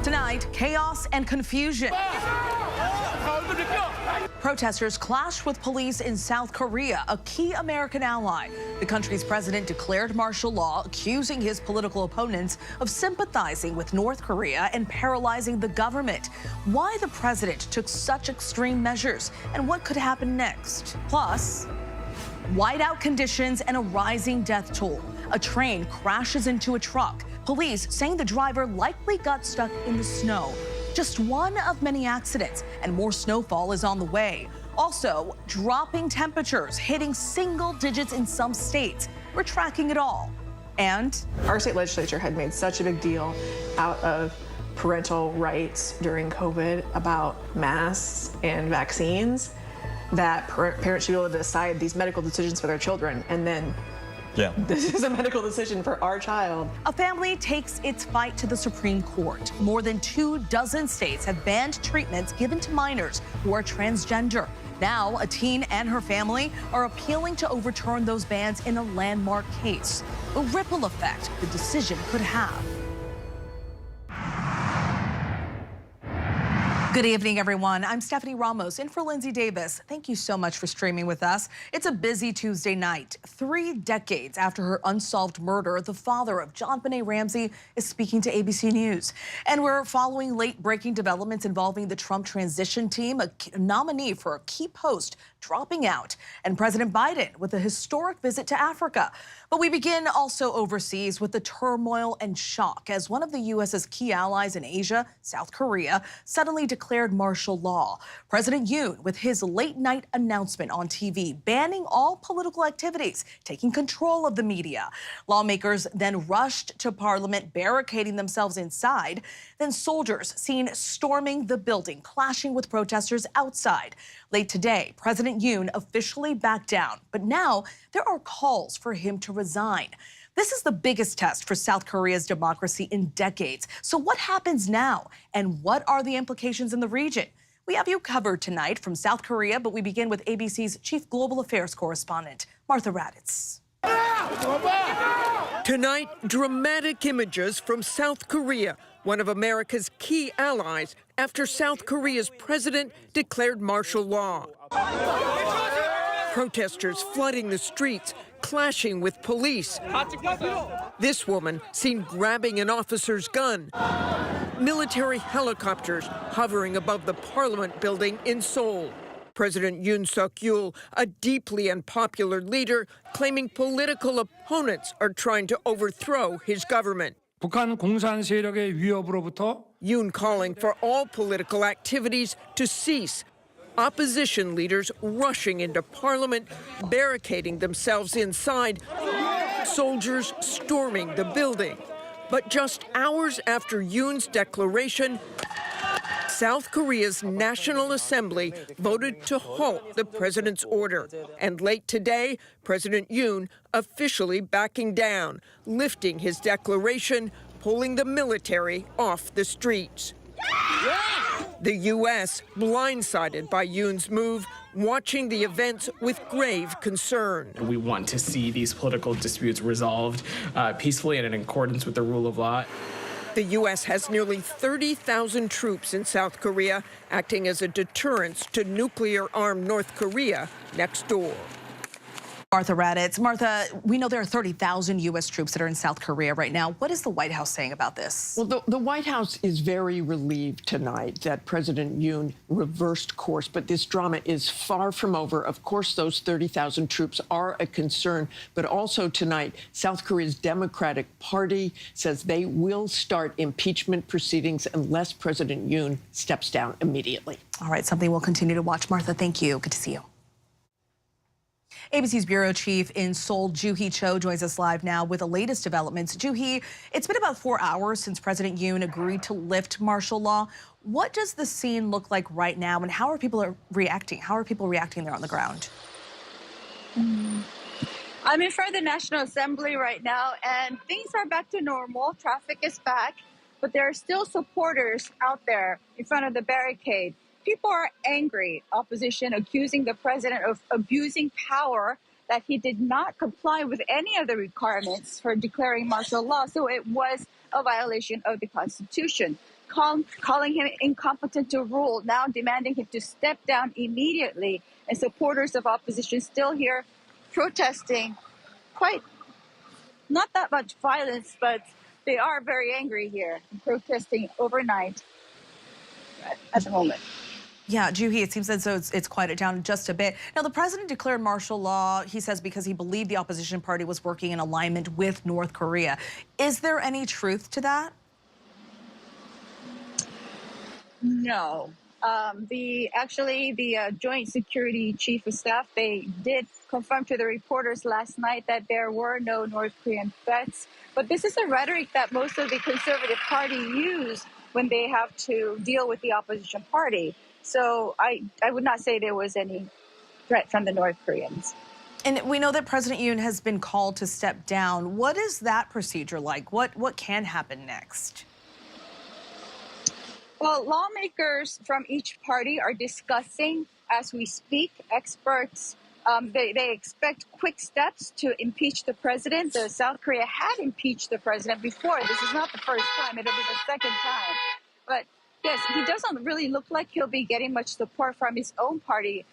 Tonight, chaos and confusion. Protesters clashed with police in South Korea, a key American ally. The country's president declared martial law, accusing his political opponents of sympathizing with North Korea and paralyzing the government. Why the president took such extreme measures and what could happen next. Plus, whiteout conditions and a rising death toll. A train crashes into a truck. Police saying the driver likely got stuck in the snow. Just one of many accidents, and more snowfall is on the way. Also, dropping temperatures, hitting single digits in some states. We're tracking it all. And our state legislature had made such a big deal out of parental rights during COVID about masks and vaccines that parents should be able to decide these medical decisions for their children. And then this is a medical decision for our child. A family takes its fight to the Supreme Court. More than 24 states have banned treatments given to minors who are transgender. Now, a teen and her family are appealing to overturn those bans in a landmark case. The ripple effect the decision could have. Good evening, everyone. I'm Stephanie Ramos, in for Lindsay Davis. Thank you so much for streaming with us. It's a busy Tuesday night. 3 decades after her unsolved murder, the father of JonBenet Ramsey is speaking to ABC News. And we're following late-breaking developments involving the Trump transition team, a nominee for a key post dropping out, and President Biden with a historic visit to Africa. But we begin also overseas with the turmoil and shock as one of the U.S.'s key allies in Asia, South Korea, suddenly declared martial law. President Yoon with his late-night announcement on TV banning all political activities, taking control of the media. Lawmakers then rushed to Parliament, barricading themselves inside. Then soldiers seen storming the building, clashing with protesters outside. Late today, President Yoon officially backed down, but now there are calls for him to resign. This is the biggest test for South Korea's democracy in decades. So what happens now, and what are the implications in the region? We have you covered tonight from South Korea, but we begin with ABC's Chief Global Affairs correspondent, Martha Raddatz. Tonight, dramatic images from South Korea, one of America's key allies, after South Korea's president declared martial law. Protesters flooding the streets, clashing with police. This woman seen grabbing an officer's gun. Military helicopters hovering above the parliament building in Seoul. President Yoon Suk-yeol, a deeply unpopular leader, claiming political opponents are trying to overthrow his government. 북한 공산 세력의 위협으로부터 Yoon calling for all political activities to cease. Opposition leaders rushing into parliament, barricading themselves inside, soldiers storming the building. But just hours after Yoon's declaration, South Korea's National Assembly voted to halt the president's order. And late today, President Yoon officially backing down, lifting his declaration, pulling the military off the streets. The U.S. blindsided by Yoon's move, watching the events with grave concern. We want to see these political disputes resolved peacefully and in accordance with the rule of law. The U.S. has nearly 30,000 troops in South Korea, acting as a deterrence to nuclear-armed North Korea next door. Martha Raddatz. Martha, we know there are 30,000 U.S. troops that are in South Korea right now. What is the White House saying about this? Well, the White House is very relieved tonight that President Yoon reversed course, but this drama is far from over. Of course, those 30,000 troops are a concern, but also tonight, South Korea's Democratic Party says they will start impeachment proceedings unless President Yoon steps down immediately. All right, something we'll continue to watch. Martha, thank you. Good to see you. ABC's bureau chief in Seoul, Joo-hee Cho, joins us live now with the latest developments. Joo-hee, it's been about 4 hours since President Yoon agreed to lift martial law. What does the scene look like right now, and how are people reacting? How are people reacting there on the ground? I'm in front of the National Assembly right now, and things are back to normal. Traffic is back, but there are still supporters out there in front of the barricade. People are angry, opposition accusing the president of abusing power, that he did not comply with any of the requirements for declaring martial law. So it was a violation of the Constitution. calling him incompetent to rule, now demanding him to step down immediately. And supporters of opposition still here protesting, quite not that much violence, but they are very angry here, protesting overnight at the moment. Yeah, Juhi, it seems as though it's quieted down just a bit. Now, the president declared martial law, he says, because he believed the opposition party was working in alignment with North Korea. Is there any truth to that? No. The Joint Security Chief of Staff, they did confirm to the reporters last night that there were no North Korean threats. But this is a rhetoric that most of the Conservative Party use when they have to deal with the opposition party. So I would not say there was any threat from the North Koreans. And we know that President Yoon has been called to step down. What is that procedure like? What can happen next? Well, lawmakers from each party are discussing as we speak. Experts, they expect quick steps to impeach the president. South Korea had impeached the president before. This is not the first time. It'll be the second time. But yes, he doesn't really look like he'll be getting much support from his own party.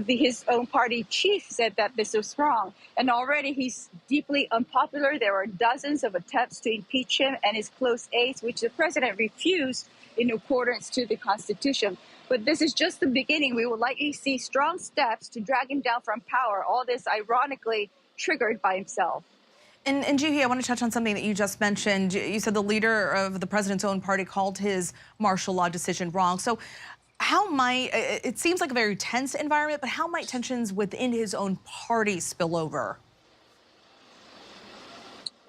His own party chief said that this was wrong. And already he's deeply unpopular. There were dozens of attempts to impeach him and his close aides, which the president refused in accordance to the Constitution. But this is just the beginning. We will likely see strong steps to drag him down from power, all this ironically triggered by himself. And Juhi, I want to touch on something that you just mentioned. You said the leader of the president's own party called his martial law decision wrong. So how might, it seems like a very tense environment, but how might tensions within his own party spill over?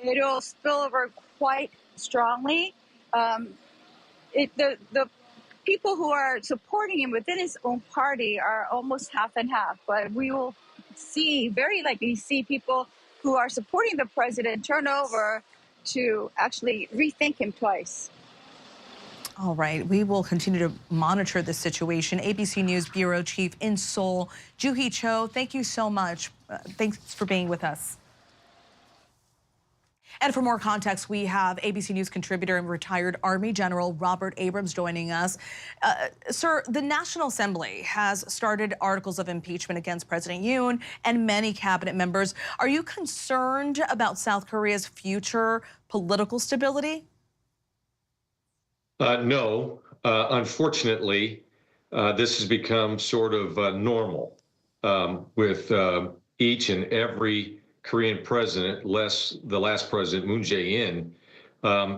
It'll spill over quite strongly. The people who are supporting him within his own party are almost half and half, but we will very likely see people who are supporting the president turn over to actually rethink him twice. All right, we will continue to monitor this situation. ABC News Bureau Chief in Seoul, Juhi Cho, thank you so much. Thanks for being with us. And for more context, we have ABC News contributor and retired Army General Robert Abrams joining us. Sir, the National Assembly has started articles of impeachment against President Yoon and many cabinet members. Are you concerned about South Korea's future political stability? No. Unfortunately, this has become sort of normal with each and every Korean president, less the last president, Moon Jae-in,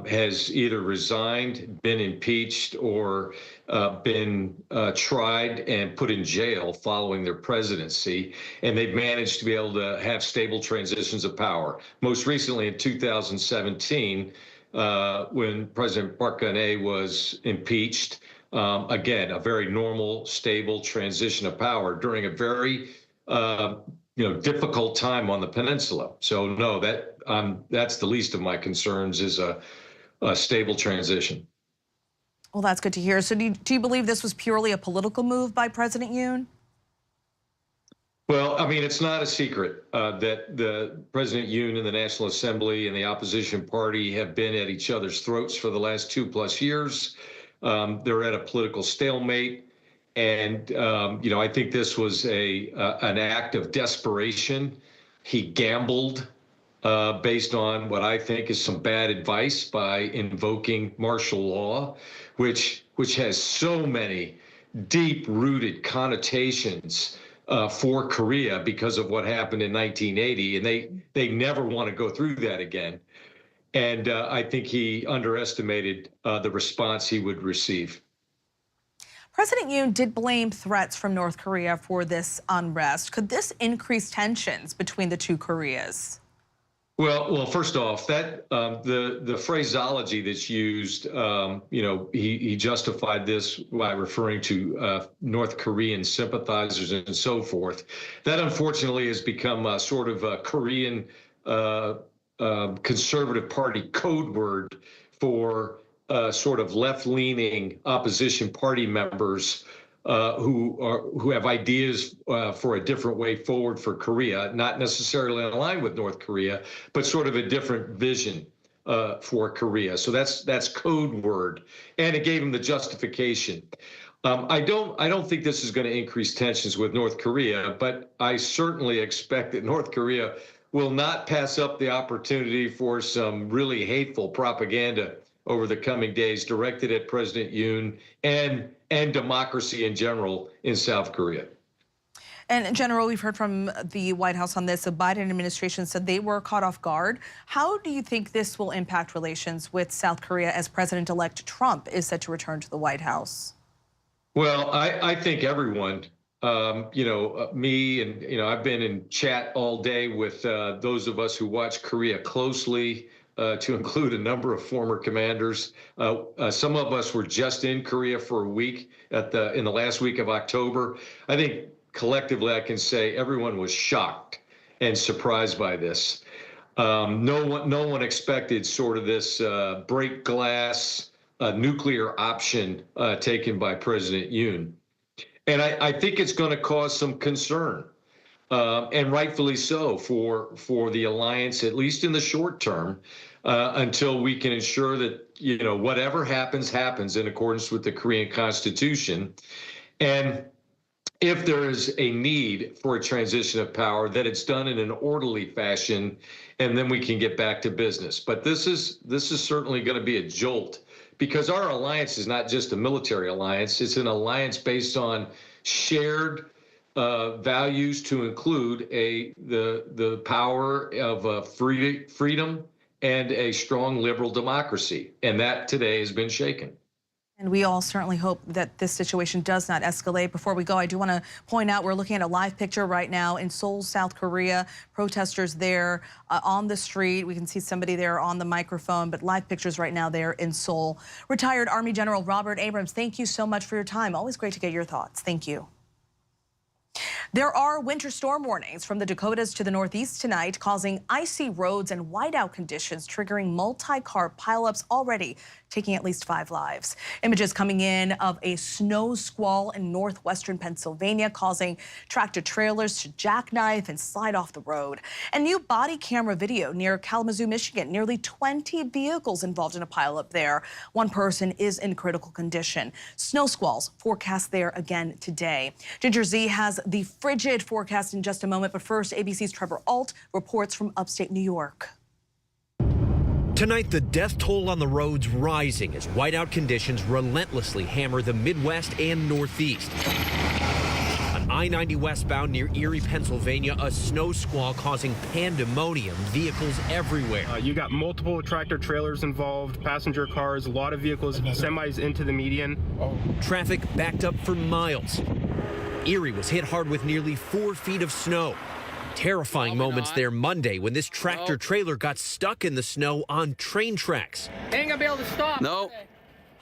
has either resigned, been impeached, or been tried and put in jail following their presidency. And they've managed to be able to have stable transitions of power. Most recently in 2017, when President Park Geun-hye was impeached, again, a very normal, stable transition of power during a very difficult time on the peninsula. So no, that's the least of my concerns, is a stable transition. Well, that's good to hear. So do you believe this was purely a political move by President Yoon? Well, I mean, it's not a secret that the President Yoon and the National Assembly and the opposition party have been at each other's throats for the last 2+ years. They're at a political stalemate. And, I think this was an act of desperation. He gambled based on what I think is some bad advice by invoking martial law, which has so many deep-rooted connotations for Korea because of what happened in 1980. And they never want to go through that again. And I think he underestimated the response he would receive. President Yoon did blame threats from North Korea for this unrest. Could this increase tensions between the two Koreas? Well, first off, that the phraseology that's used, he justified this by referring to North Korean sympathizers and so forth. That unfortunately has become a sort of a Korean Conservative Party code word for sort of left-leaning opposition party members who have ideas for a different way forward for Korea, not necessarily in line with North Korea, but sort of a different vision for Korea. So that's code word, and it gave him the justification. I don't think this is going to increase tensions with North Korea, but I certainly expect that North Korea will not pass up the opportunity for some really hateful propaganda over the coming days directed at President Yoon and democracy in general in South Korea. And General, we've heard from the White House on this. The Biden administration said they were caught off guard. How do you think this will impact relations with South Korea as President-elect Trump is set to return to the White House? Well, I think everyone, me and, I've been in chat all day with those of us who watch Korea closely, to include a number of former commanders. Some of us were just in Korea for a week in the last week of October. I think collectively I can say everyone was shocked and surprised by this. No one expected sort of this break glass nuclear option taken by President Yoon. And I think it's going to cause some concern, and rightfully so, for the alliance, at least in the short term, until we can ensure that, whatever happens in accordance with the Korean Constitution. And if there is a need for a transition of power, that it's done in an orderly fashion, and then we can get back to business. But this is certainly going to be a jolt, because our alliance is not just a military alliance. It's an alliance based on shared values, to include the power of freedom and a strong liberal democracy. And that today has been shaken. And we all certainly hope that this situation does not escalate. Before we go, I do want to point out we're looking at a live picture right now in Seoul, South Korea. Protesters there on the street. We can see somebody there on the microphone, but live pictures right now there in Seoul. Retired Army General Robert Abrams, thank you so much for your time. Always great to get your thoughts. Thank you. There are winter storm warnings from the Dakotas to the Northeast tonight, causing icy roads and whiteout conditions, triggering multi-car pileups, already taking at least 5 lives. Images coming in of a snow squall in northwestern Pennsylvania, causing tractor trailers to jackknife and slide off the road. And new body camera video near Kalamazoo, Michigan. Nearly 20 vehicles involved in a pileup there. One person is in critical condition. Snow squalls forecast there again today. Ginger Z has the frigid forecast in just a moment, but first, ABC's Trevor Ault reports from upstate New York. Tonight, the death toll on the roads rising as whiteout conditions relentlessly hammer the Midwest and Northeast. On I-90 westbound near Erie, Pennsylvania, a snow squall causing pandemonium, vehicles everywhere. You got multiple tractor trailers involved, passenger cars, a lot of vehicles, semis into the median. Traffic backed up for miles. Erie was hit hard with nearly 4 feet of snow. Terrifying moments there Monday when this tractor trailer got stuck in the snow on train tracks. Ain't gonna be able to stop. No.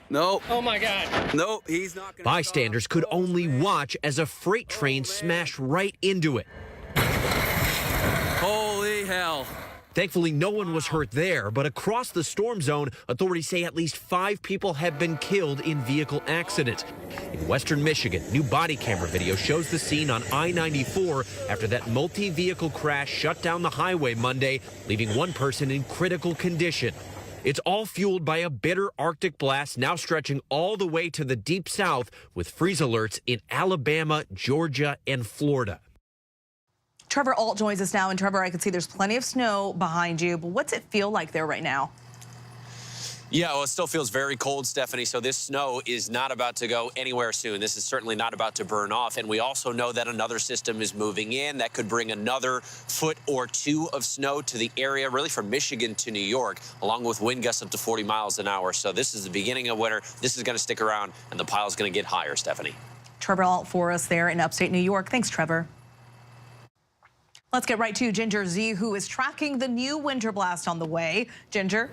No. Oh my God. No, he's not gonna Bystanders could only watch as a freight train smashed right into it. Holy hell. Thankfully, no one was hurt there, but across the storm zone, authorities say at least 5 people have been killed in vehicle accidents. In western Michigan, new body camera video shows the scene on I-94 after that multi-vehicle crash shut down the highway Monday, leaving one person in critical condition. It's all fueled by a bitter Arctic blast now stretching all the way to the deep south, with freeze alerts in Alabama, Georgia, and Florida. Trevor Ault joins us now. And Trevor, I can see there's plenty of snow behind you, but what's it feel like there right now? Yeah, well, it still feels very cold, Stephanie, so this snow is not about to go anywhere soon. This is certainly not about to burn off, and we also know that another system is moving in that could bring another foot or 2 of snow to the area, really from Michigan to New York, along with wind gusts up to 40 miles an hour. So this is the beginning of winter. This is going to stick around, and the pile's going to get higher, Stephanie. Trevor Ault for us there in upstate New York. Thanks, Trevor. Let's get right to Ginger Z, who is tracking the new winter blast on the way. Ginger?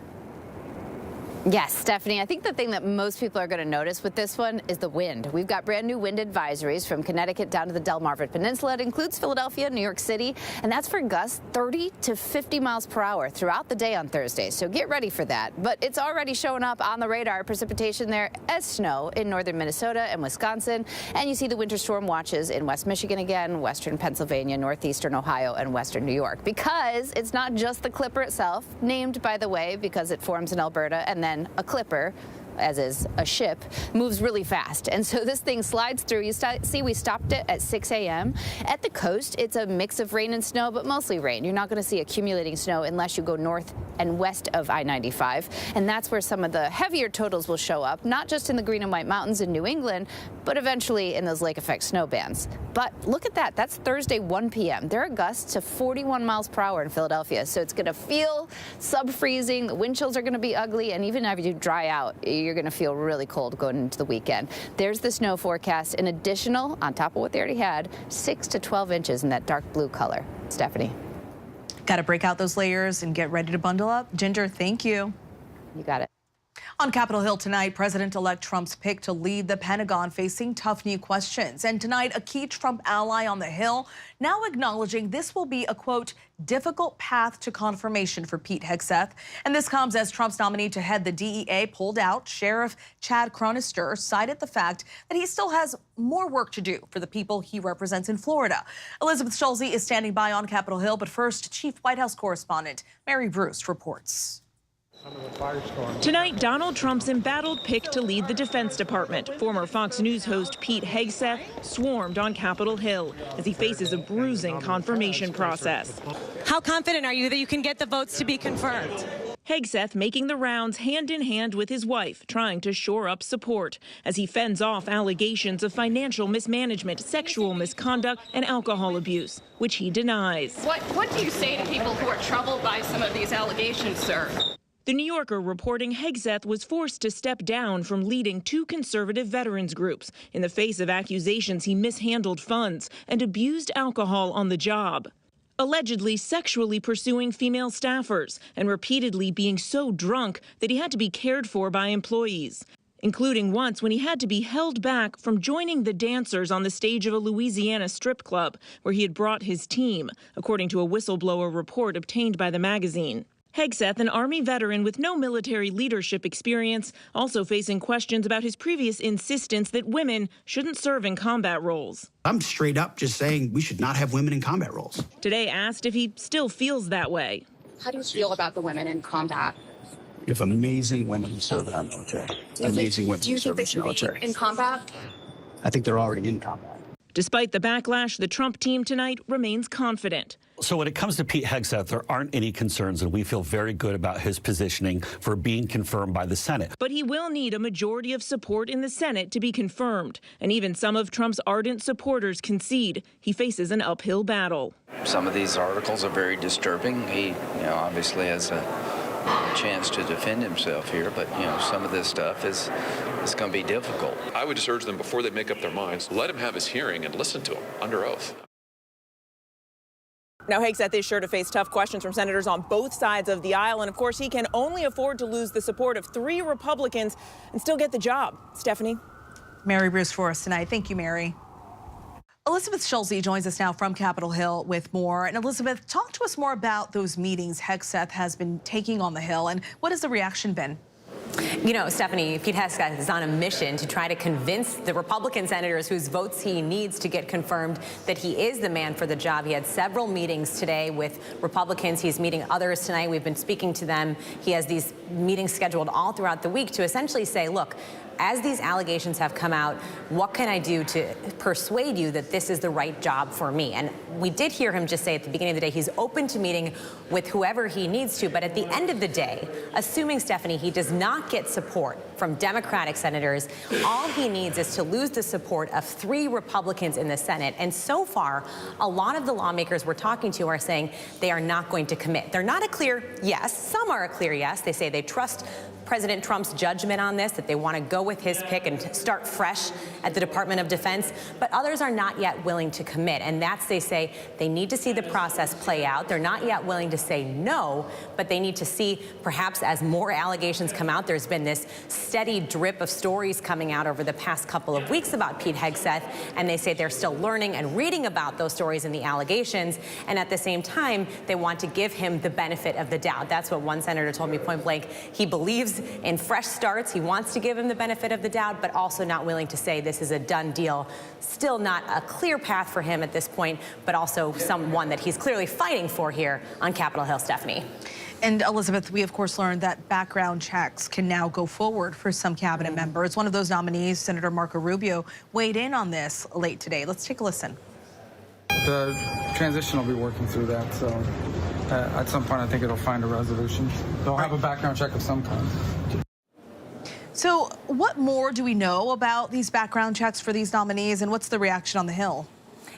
Yes, Stephanie, I think the thing that most people are going to notice with this one is the wind. We've got brand new wind advisories from Connecticut down to the Delmarva Peninsula. It includes Philadelphia, New York City, and that's for gusts 30 to 50 miles per hour throughout the day on Thursday. So get ready for that. But it's already showing up on the radar. Precipitation there as snow in northern Minnesota and Wisconsin. And you see the winter storm watches in West Michigan again, western Pennsylvania, northeastern Ohio, and western New York. Because it's not just the Clipper itself, named, by the way, because it forms in Alberta, and then a Clipper, as is a ship, moves really fast. And so this thing slides through. You see we stopped it at 6 a.m. At the coast, it's a mix of rain and snow, but mostly rain. You're not going to see accumulating snow unless you go north and west of I-95. And that's where some of the heavier totals will show up, not just in the Green and White Mountains in New England, but eventually in those lake effect snow bands. But look at that. That's Thursday, 1 p.m. There are gusts to 41 miles per hour in Philadelphia. So it's going to feel sub-freezing. The wind chills are going to be ugly. And even if you dry out, you're going to feel really cold going into the weekend. There's the snow forecast. An additional, on top of what they already had, 6 to 12 inches in that dark blue color. Stephanie. Got to break out those layers and get ready to bundle up. Ginger, thank you. You got it. On Capitol Hill tonight, President-elect Trump's pick to lead the Pentagon facing tough new questions. And tonight, a key Trump ally on the Hill now acknowledging this will be a, quote, difficult path to confirmation for Pete Hegseth. And this comes as Trump's nominee to head the DEA pulled out. Sheriff Chad Chronister cited the fact that he still has more work to do for the people he represents in Florida. Elizabeth Schulze is standing by on Capitol Hill. But first, Chief White House correspondent Mary Bruce reports. Tonight, Donald Trump's embattled pick to lead the Defense Department, former Fox News host Pete Hegseth, swarmed on Capitol Hill as he faces a bruising confirmation process. How confident are you that you can get the votes to be confirmed? Hegseth making the rounds hand in hand with his wife, trying to shore up support as he fends off allegations of financial mismanagement, sexual misconduct, and alcohol abuse, which he denies. What do you say to people who are troubled by some of these allegations, sir? The New Yorker reporting Hegseth was forced to step down from leading two conservative veterans groups in the face of accusations he mishandled funds and abused alcohol on the job. Allegedly sexually pursuing female staffers and repeatedly being so drunk that he had to be cared for by employees, including once when he had to be held back from joining the dancers on the stage of a Louisiana strip club where he had brought his team, according to a whistleblower report obtained by the magazine. Hegseth, an Army veteran with no military leadership experience, also facing questions about his previous insistence that women shouldn't serve in combat roles. I'm straight up just saying we should not have women in combat roles. Today asked if he still feels that way. How do you feel about the women in combat? We have amazing women who serve in our military. Amazing women who serve in the military. In combat? I think they're already in combat. Despite the backlash, the Trump team tonight remains confident. So when it comes to Pete Hegseth, there aren't any concerns, and we feel very good about his positioning for being confirmed by the Senate. But he will need a majority of support in the Senate to be confirmed. And even some of Trump's ardent supporters concede he faces an uphill battle. Some of these articles are very disturbing. He, obviously has a chance to defend himself here, but some of this stuff is going to be difficult. I would just urge them before they make up their minds, let him have his hearing and listen to him under oath. Now, Hegseth is sure to face tough questions from senators on both sides of the aisle. And of course, he can only afford to lose the support of 3 Republicans and still get the job. Stephanie. Mary Bruce for us tonight. Thank you, Mary. Elizabeth Schulze joins us now from Capitol Hill with more. And Elizabeth, talk to us more about those meetings Hegseth has been taking on the Hill, and what has the reaction been? Stephanie, Pete Hegseth is on a mission to try to convince the Republican senators whose votes he needs to get confirmed that he is the man for the job. He had several meetings today with Republicans. He's meeting others tonight. We've been speaking to them. He has these meetings scheduled all throughout the week to essentially say, look, as these allegations have come out, what can I do to persuade you that this is the right job for me? And we did hear him just say at the beginning of the day he's open to meeting with whoever he needs to. But at the end of the day, assuming, Stephanie, he does not get support from Democratic senators. All he needs is to lose the support of 3 Republicans in the Senate. And so far, a lot of the lawmakers we're talking to are saying they are not going to commit. They're not a clear yes. Some are a clear yes. They say they trust President Trump's judgment on this, that they want to go with his pick and start fresh at the Department of Defense. But others are not yet willing to commit. And that's, they say, they need to see the process play out. They're not yet willing to say no, but they need to see, perhaps as more allegations come out, there's been this steady drip of stories coming out over the past couple of weeks about Pete Hegseth, and they say they're still learning and reading about those stories and the allegations, and at the same time, they want to give him the benefit of the doubt. That's what one senator told me point blank. He believes in fresh starts. He wants to give him the benefit of the doubt, but also not willing to say this is a done deal. Still not a clear path for him at this point, but also someone that he's clearly fighting for here on Capitol Hill, Stephanie. And Elizabeth, we of course learned that background checks can now go forward for some cabinet members. One of those nominees, Senator Marco Rubio, weighed in on this late today. Let's take a listen. The transition will be working through that, so at some point I think it'll find a resolution. They'll have a background check of some kind. So what more do we know about these background checks for these nominees, and what's the reaction on the Hill?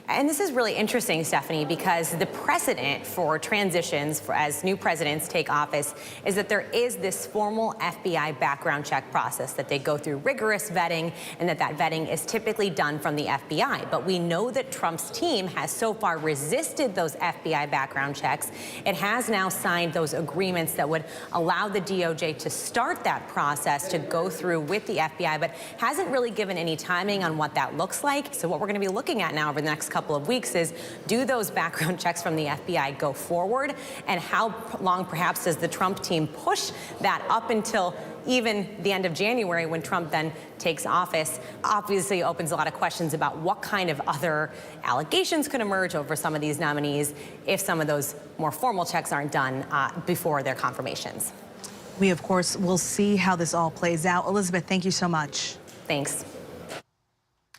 And this is really interesting, Stephanie, because the precedent for transitions as new presidents take office is that there is this formal FBI background check process, that they go through rigorous vetting, and that vetting is typically done from the FBI. But we know that Trump's team has so far resisted those FBI background checks. It has now signed those agreements that would allow the DOJ to start that process to go through with the FBI, but hasn't really given any timing on what that looks like. So what we're going to be looking at now over the next couple of weeks is, do those background checks from the FBI go forward, and how long perhaps does the Trump team push that up until even the end of January, when Trump then takes office? Obviously opens a lot of questions about what kind of other allegations could emerge over some of these nominees if some of those more formal checks aren't done before their confirmations. We of course will see how this all plays out. Elizabeth, thank you so much. Thanks.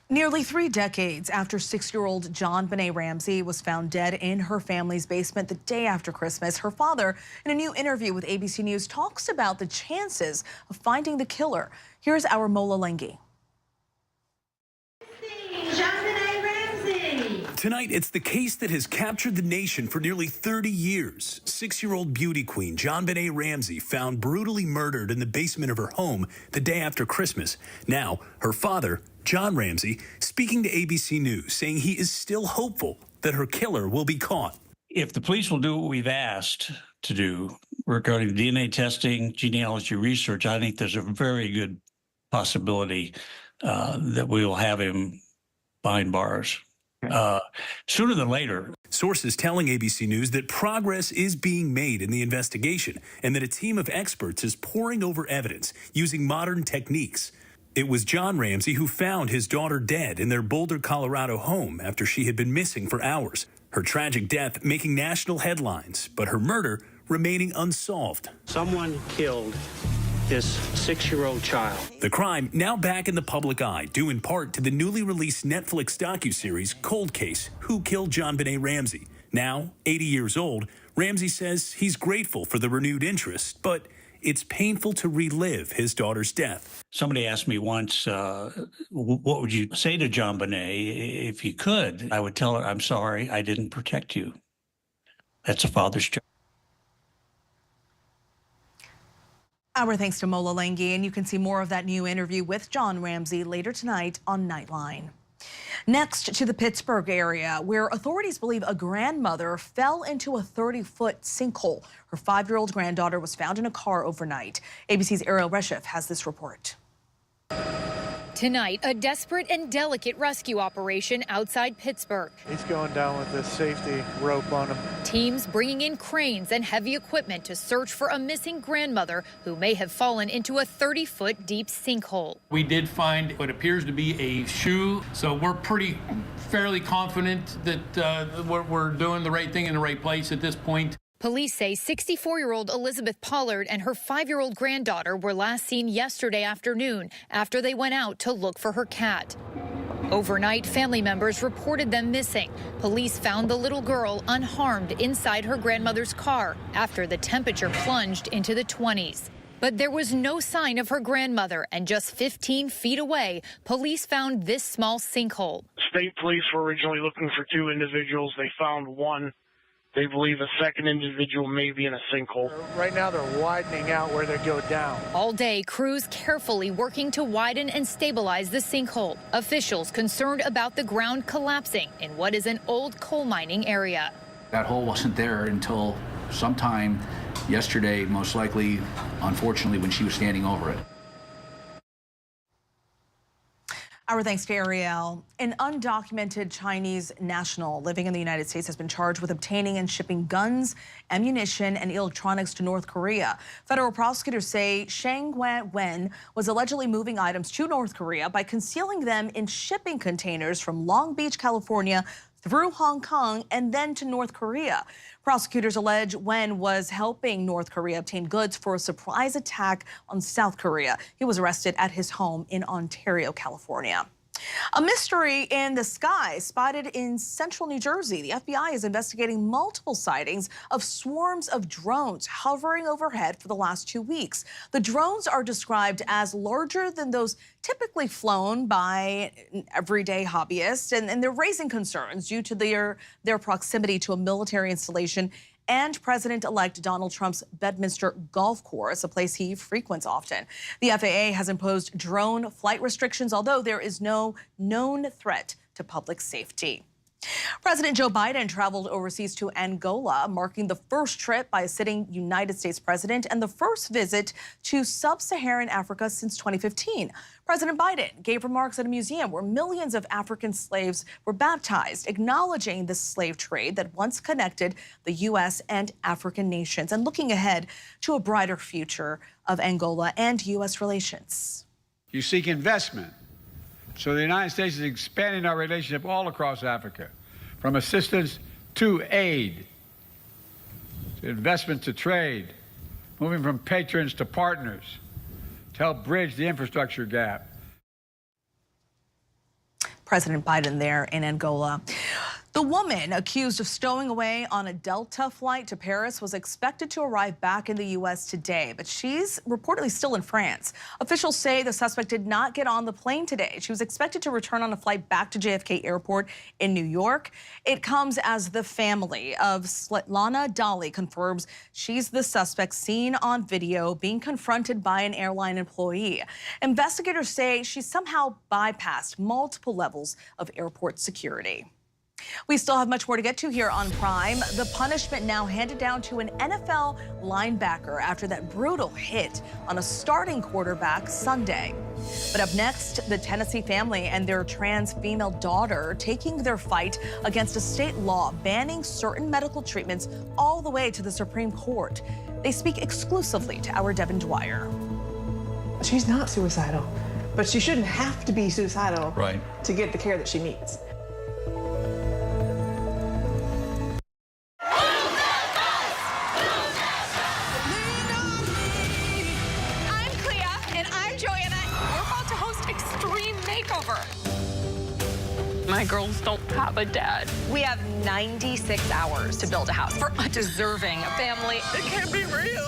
Nearly 3 decades after 6-year-old JonBenét Ramsey was found dead in her family's basement the day after Christmas, her father, in a new interview with ABC News, talks about the chances of finding the killer. Here's our Mola Lenghi. Tonight, it's the case that has captured the nation for nearly 30 years. 6-year-old beauty queen JonBenét Ramsey found brutally murdered in the basement of her home the day after Christmas. Now, her father, John Ramsey, speaking to ABC News, saying he is still hopeful that her killer will be caught. If the police will do what we've asked to do regarding DNA testing, genealogy research, I think there's a very good possibility that we will have him behind bars sooner than later. Sources telling ABC News that progress is being made in the investigation and that a team of experts is poring over evidence using modern techniques. It was John Ramsey who found his daughter dead in their Boulder, Colorado home after she had been missing for hours. Her tragic death making national headlines, but her murder remaining unsolved. Someone killed this 6-year-old child. The crime now back in the public eye, due in part to the newly released Netflix docuseries Cold Case: Who Killed JonBenét Ramsey? Now, 80 years old, Ramsey says he's grateful for the renewed interest, but it's painful to relive his daughter's death. Somebody asked me once, what would you say to JonBenét if you could? I would tell her, I'm sorry, I didn't protect you. That's a father's job. Our thanks to Mola Lenghi, and you can see more of that new interview with John Ramsey later tonight on Nightline. Next to the Pittsburgh area, where authorities believe a grandmother fell into a 30-foot sinkhole. Her 5-year-old granddaughter was found in a car overnight. ABC's Ariel Reshef has this report. Tonight, a desperate and delicate rescue operation outside Pittsburgh. He's going down with a safety rope on him. Teams bringing in cranes and heavy equipment to search for a missing grandmother who may have fallen into a 30-foot deep sinkhole. We did find what appears to be a shoe, so we're fairly confident that we're doing the right thing in the right place at this point. Police say 64-year-old Elizabeth Pollard and her 5-year-old granddaughter were last seen yesterday afternoon after they went out to look for her cat. Overnight, family members reported them missing. Police found the little girl unharmed inside her grandmother's car after the temperature plunged into the 20s. But there was no sign of her grandmother, and just 15 feet away, police found this small sinkhole. State police were originally looking for 2 individuals. They found 1. They believe a second individual may be in a sinkhole. Right now, they're widening out where they go down. All day, crews carefully working to widen and stabilize the sinkhole. Officials concerned about the ground collapsing in what is an old coal mining area. That hole wasn't there until sometime yesterday, most likely, unfortunately, when she was standing over it. Our thanks to Ariel. An undocumented Chinese national living in the United States has been charged with obtaining and shipping guns, ammunition, and electronics to North Korea. Federal prosecutors say Sheng Wen was allegedly moving items to North Korea by concealing them in shipping containers from Long Beach, California, through Hong Kong and then to North Korea. Prosecutors allege Wen was helping North Korea obtain goods for a surprise attack on South Korea. He was arrested at his home in Ontario, California. A mystery in the sky spotted in central New Jersey. The FBI is investigating multiple sightings of swarms of drones hovering overhead for the last 2 weeks. The drones are described as larger than those typically flown by everyday hobbyists, and they're raising concerns due to their proximity to a military installation and President-elect Donald Trump's Bedminster Golf Course, a place he frequents often. The FAA has imposed drone flight restrictions, although there is no known threat to public safety. President Joe Biden traveled overseas to Angola, marking the first trip by a sitting United States president and the first visit to sub-Saharan Africa since 2015. President Biden gave remarks at a museum where millions of African slaves were baptized, acknowledging the slave trade that once connected the U.S. and African nations and looking ahead to a brighter future of Angola and U.S. relations. You seek investment. So the United States is expanding our relationship all across Africa, from assistance to aid, to investment to trade, moving from patrons to partners to help bridge the infrastructure gap. President Biden there in Angola. The woman accused of stowing away on a Delta flight to Paris was expected to arrive back in the U.S. today, but she's reportedly still in France. Officials say the suspect did not get on the plane today. She was expected to return on a flight back to JFK Airport in New York. It comes as the family of Svetlana Dali confirms she's the suspect seen on video being confronted by an airline employee. Investigators say she somehow bypassed multiple levels of airport security. We still have much more to get to here on Prime. The punishment now handed down to an NFL linebacker after that brutal hit on a starting quarterback Sunday. But up next, the Tennessee family and their trans female daughter taking their fight against a state law banning certain medical treatments all the way to the Supreme Court. They speak exclusively to our Devin Dwyer. She's not suicidal, but she shouldn't have to be suicidal to get the care that she needs. My girls don't have a dad. We have 96 hours to build a house for a deserving family. It can't be real.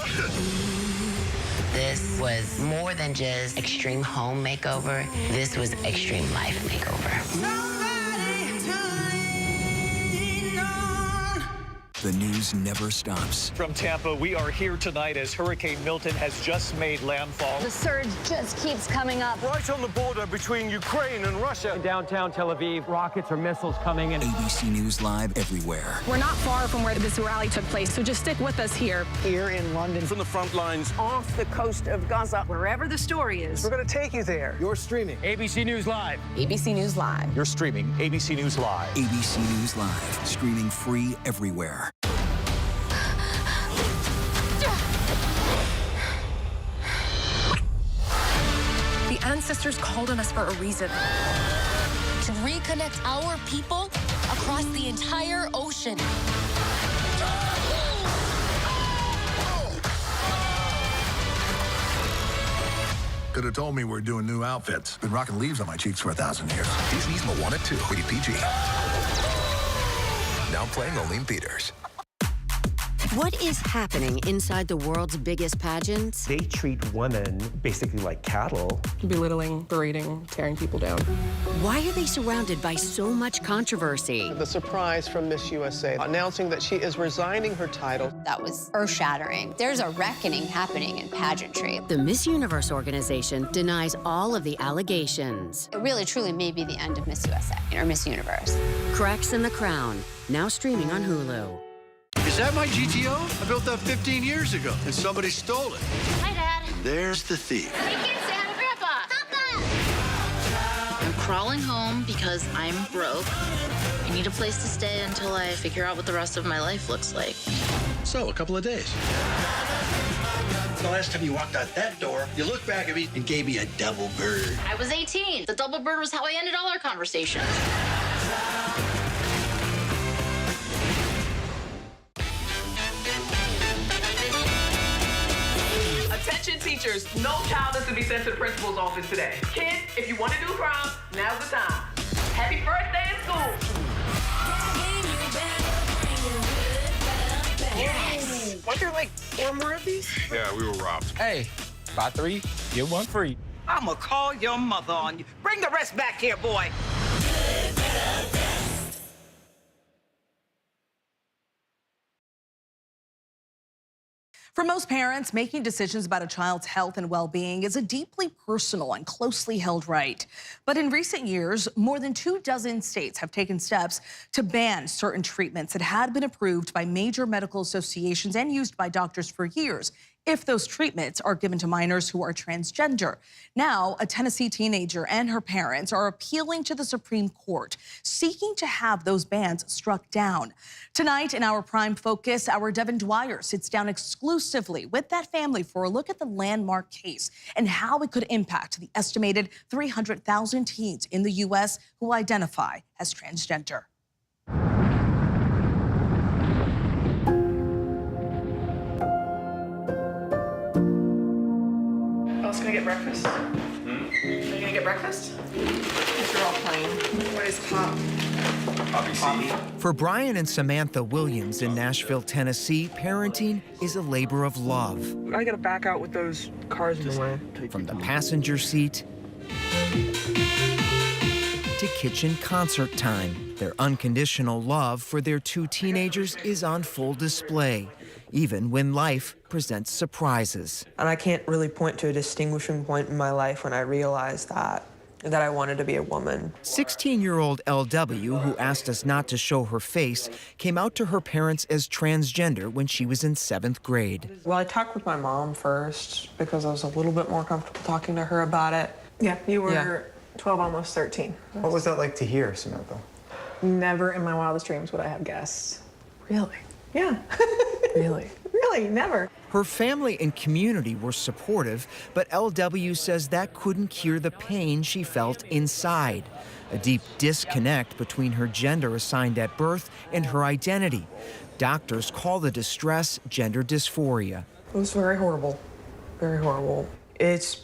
This was more than just extreme home makeover. This was extreme life makeover. The news never stops. From Tampa, we are here tonight as Hurricane Milton has just made landfall. The surge just keeps coming up. Right on the border between Ukraine and Russia. In downtown Tel Aviv, rockets or missiles coming in. ABC News Live everywhere. We're not far from where this rally took place, so just stick with us here. Here in London. From the front lines. Off the coast of Gaza. Wherever the story is. We're going to take you there. You're streaming ABC News Live. ABC News Live. You're streaming ABC News Live. ABC News Live. Streaming free everywhere. The ancestors called on us for a reason. To reconnect our people across the entire ocean. Could have told me we're doing new outfits. Been rocking leaves on my cheeks for 1,000 years. Disney's Moana 2, rated PG. Now playing only in theaters. What is happening inside the world's biggest pageants? They treat women basically like cattle. Belittling, berating, tearing people down. Why are they surrounded by so much controversy? The surprise from Miss USA announcing that she is resigning her title. That was earth-shattering. There's a reckoning happening in pageantry. The Miss Universe organization denies all of the allegations. It really, truly may be the end of Miss USA or Miss Universe. Cracks in the Crown, now streaming on Hulu. Is that my GTO? I built that 15 years ago, and somebody stole it. Hi, Dad. There's the thief. Hey, kids, say hi to Grandpa. Papa! I'm crawling home because I'm broke. I need a place to stay until I figure out what the rest of my life looks like. So, a couple of days. The last time you walked out that door, you looked back at me and gave me a double bird. I was 18. The double bird was how I ended all our conversations. Attention teachers, no child is to be sent to the principal's office today. Kids, if you want to do prom, now's the time. Happy birthday in school. Yes. Weren't there like 4 more of these? Yeah, we were robbed. Hey, buy 3, get 1 free. I'ma call your mother on you. Bring the rest back here, boy. For most parents, making decisions about a child's health and well-being is a deeply personal and closely held right. But in recent years, more than 24 states have taken steps to ban certain treatments that had been approved by major medical associations and used by doctors for years, if those treatments are given to minors who are transgender. Now, a Tennessee teenager and her parents are appealing to the Supreme Court, seeking to have those bans struck down. Tonight, in our Prime Focus, our Devin Dwyer sits down exclusively with that family for a look at the landmark case and how it could impact the estimated 300,000 teens in the U.S. who identify as transgender. Gonna get breakfast? Are you gonna get breakfast? You're all playing. What is pop? Poppy. For Brian and Samantha Williams in Nashville, Tennessee, parenting is a labor of love. I gotta back out with those cars in the way. From the passenger seat to kitchen concert time, their unconditional love for their 2 teenagers is on full display, even when life presents surprises. And I can't really point to a distinguishing point in my life when I realized that I wanted to be a woman. 16-year-old LW, who asked us not to show her face, came out to her parents as transgender when she was in 7th grade. Well, I talked with my mom first because I was a little bit more comfortable talking to her about it. Yeah, you were 12, almost 13. What was that like to hear, Samantha? Never in my wildest dreams would I have guessed. Really? Yeah. Really? Really, never. Her family and community were supportive, but LW says that couldn't cure the pain she felt inside. A deep disconnect between her gender assigned at birth and her identity. Doctors call the distress gender dysphoria. It was very horrible. Very horrible. It's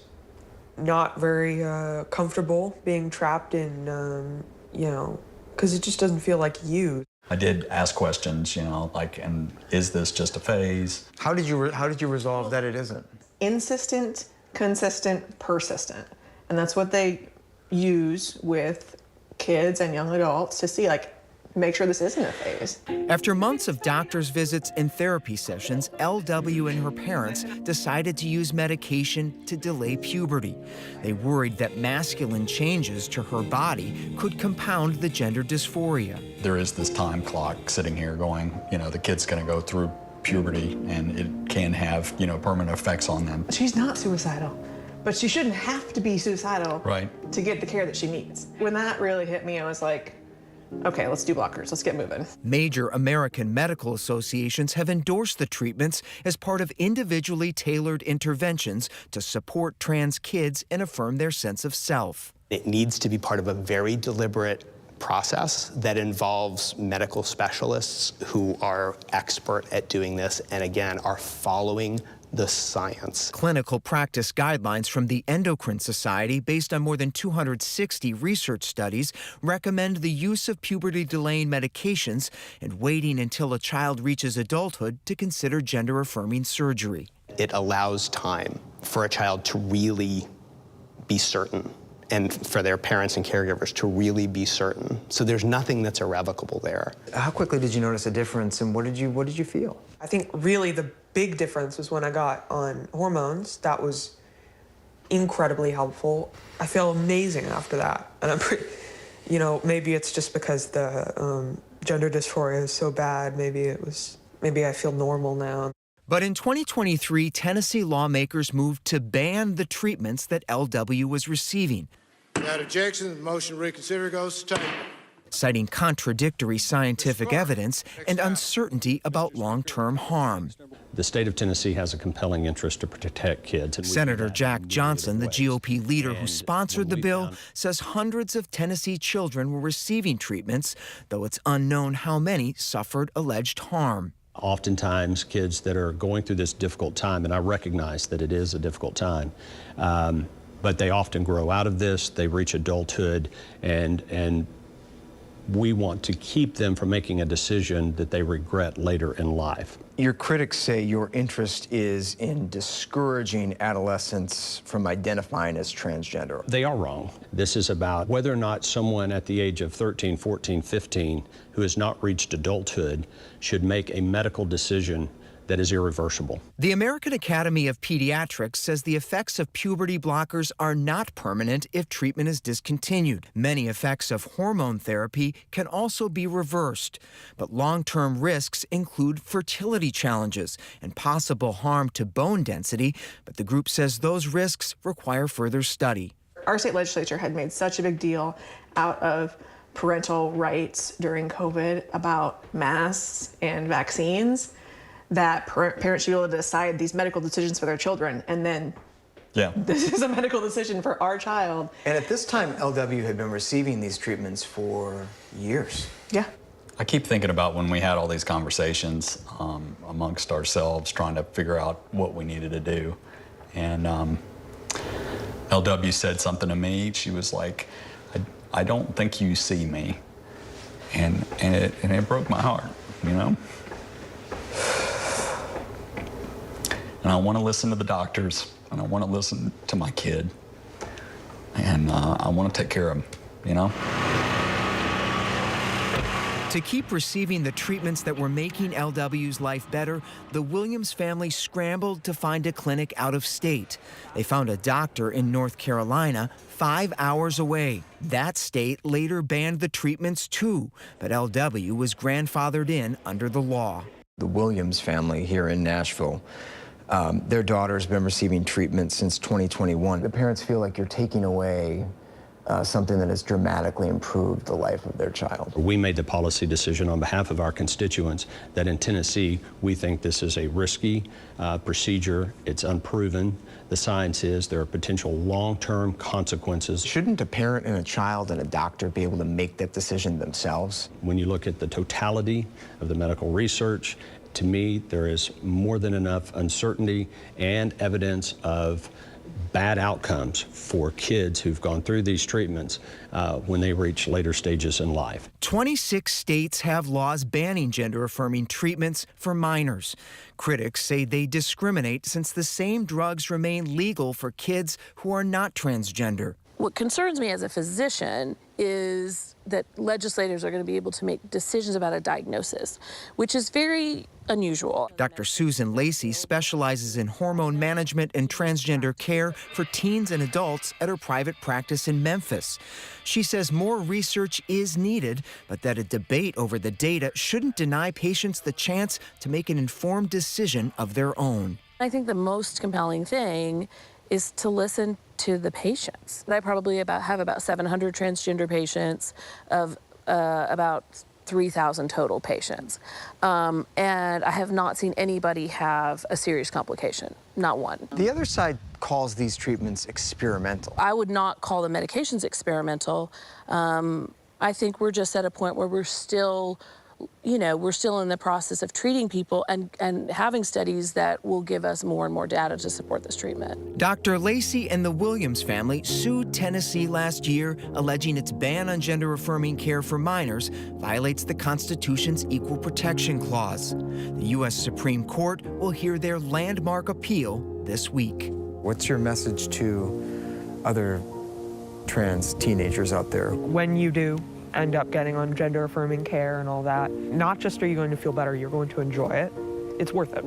not very comfortable being trapped in, because it just doesn't feel like you. I did ask questions, like, and is this just a phase? How did you resolve that it isn't? Insistent, consistent, persistent. And that's what they use with kids and young adults to see, make sure this isn't a phase. After months of doctor's visits and therapy sessions, LW and her parents decided to use medication to delay puberty. They worried that masculine changes to her body could compound the gender dysphoria. There is this time clock sitting here going, the kid's going to go through puberty and it can have, permanent effects on them. She's not suicidal, but she shouldn't have to be suicidal to get the care that she needs. When that really hit me, I was like, okay, let's do blockers. Let's get moving. Major American medical associations have endorsed the treatments as part of individually tailored interventions to support trans kids and affirm their sense of self. It needs to be part of a very deliberate process that involves medical specialists who are expert at doing this and, again, are following the science. Clinical practice guidelines from the Endocrine Society, based on more than 260 research studies, recommend the use of puberty-delaying medications and waiting until a child reaches adulthood to consider gender-affirming surgery. It allows time for a child to really be certain, and for their parents and caregivers to really be certain. So there's nothing that's irrevocable there. How quickly did you notice a difference, and what did you feel? I think really the big difference was when I got on hormones. That was incredibly helpful. I feel amazing after that. And I'm pretty, you know, maybe it's just because the gender dysphoria is so bad. Maybe I feel normal now. But in 2023, Tennessee lawmakers moved to ban the treatments that LW was receiving. Without objection, the motion to reconsider goes to table. Citing contradictory scientific evidence and uncertainty about long-term harm. The state of Tennessee has a compelling interest to protect kids. Senator Jack Johnson, the GOP leader who sponsored the bill, says hundreds of Tennessee children were receiving treatments, though it's unknown how many suffered alleged harm. Oftentimes, kids that are going through this difficult time, and I recognize that it is a difficult time, but they often grow out of this, they reach adulthood, and we want to keep them from making a decision that they regret later in life. Your critics say your interest is in discouraging adolescents from identifying as transgender. They are wrong. This is about whether or not someone at the age of 13, 14, 15 who has not reached adulthood should make a medical decision that is irreversible. The American Academy of Pediatrics says the effects of puberty blockers are not permanent if treatment is discontinued. Many effects of hormone therapy can also be reversed, but long-term risks include fertility challenges and possible harm to bone density, but the group says those risks require further study. Our state legislature had made such a big deal out of parental rights during COVID about masks and vaccines that parents should be able to decide these medical decisions for their children, and then this is a medical decision for our child. And at this time, LW had been receiving these treatments for years. Yeah. I keep thinking about when we had all these conversations amongst ourselves, trying to figure out what we needed to do. And LW said something to me. She was like, I don't think you see me. And it broke my heart, you know? And I want to listen to the doctors, and I want to listen to my kid, and I want to take care of him, you know? To keep receiving the treatments that were making LW's life better, the Williams family scrambled to find a clinic out of state. They found a doctor in North Carolina, 5 hours away. That state later banned the treatments too, but LW was grandfathered in under the law. The Williams family here in Nashville, their daughter's been receiving treatment since 2021. The parents feel like you're taking away something that has dramatically improved the life of their child. We made the policy decision on behalf of our constituents that in Tennessee, we think this is a risky procedure. It's unproven. The science is there are potential long-term consequences. Shouldn't a parent and a child and a doctor be able to make that decision themselves? When you look at the totality of the medical research, to me, there is more than enough uncertainty and evidence of bad outcomes for kids who've gone through these treatments when they reach later stages in life. 26 states have laws banning gender-affirming treatments for minors. Critics say they discriminate since the same drugs remain legal for kids who are not transgender. What concerns me as a physician is that legislators are going to be able to make decisions about a diagnosis, which is very unusual. Dr. Susan Lacey specializes in hormone management and transgender care for teens and adults at her private practice in Memphis. She says more research is needed, but that a debate over the data shouldn't deny patients the chance to make an informed decision of their own. I think the most compelling thing is to listen to the patients. I probably have about 700 transgender patients of about 3,000 total patients. And I have not seen anybody have a serious complication, not one. The other side calls these treatments experimental. I would not call the medications experimental. I think we're just at a point where we're still you know, we're still in the process of treating people and having studies that will give us more and more data to support this treatment. Dr. Lacey and the Williams family sued Tennessee last year, alleging its ban on gender-affirming care for minors violates the Constitution's Equal Protection Clause. The U.S. Supreme Court will hear their landmark appeal this week. What's your message to other trans teenagers out there? When you do end up getting on gender affirming care and all that, not just are you going to feel better, you're going to enjoy it. It's worth it.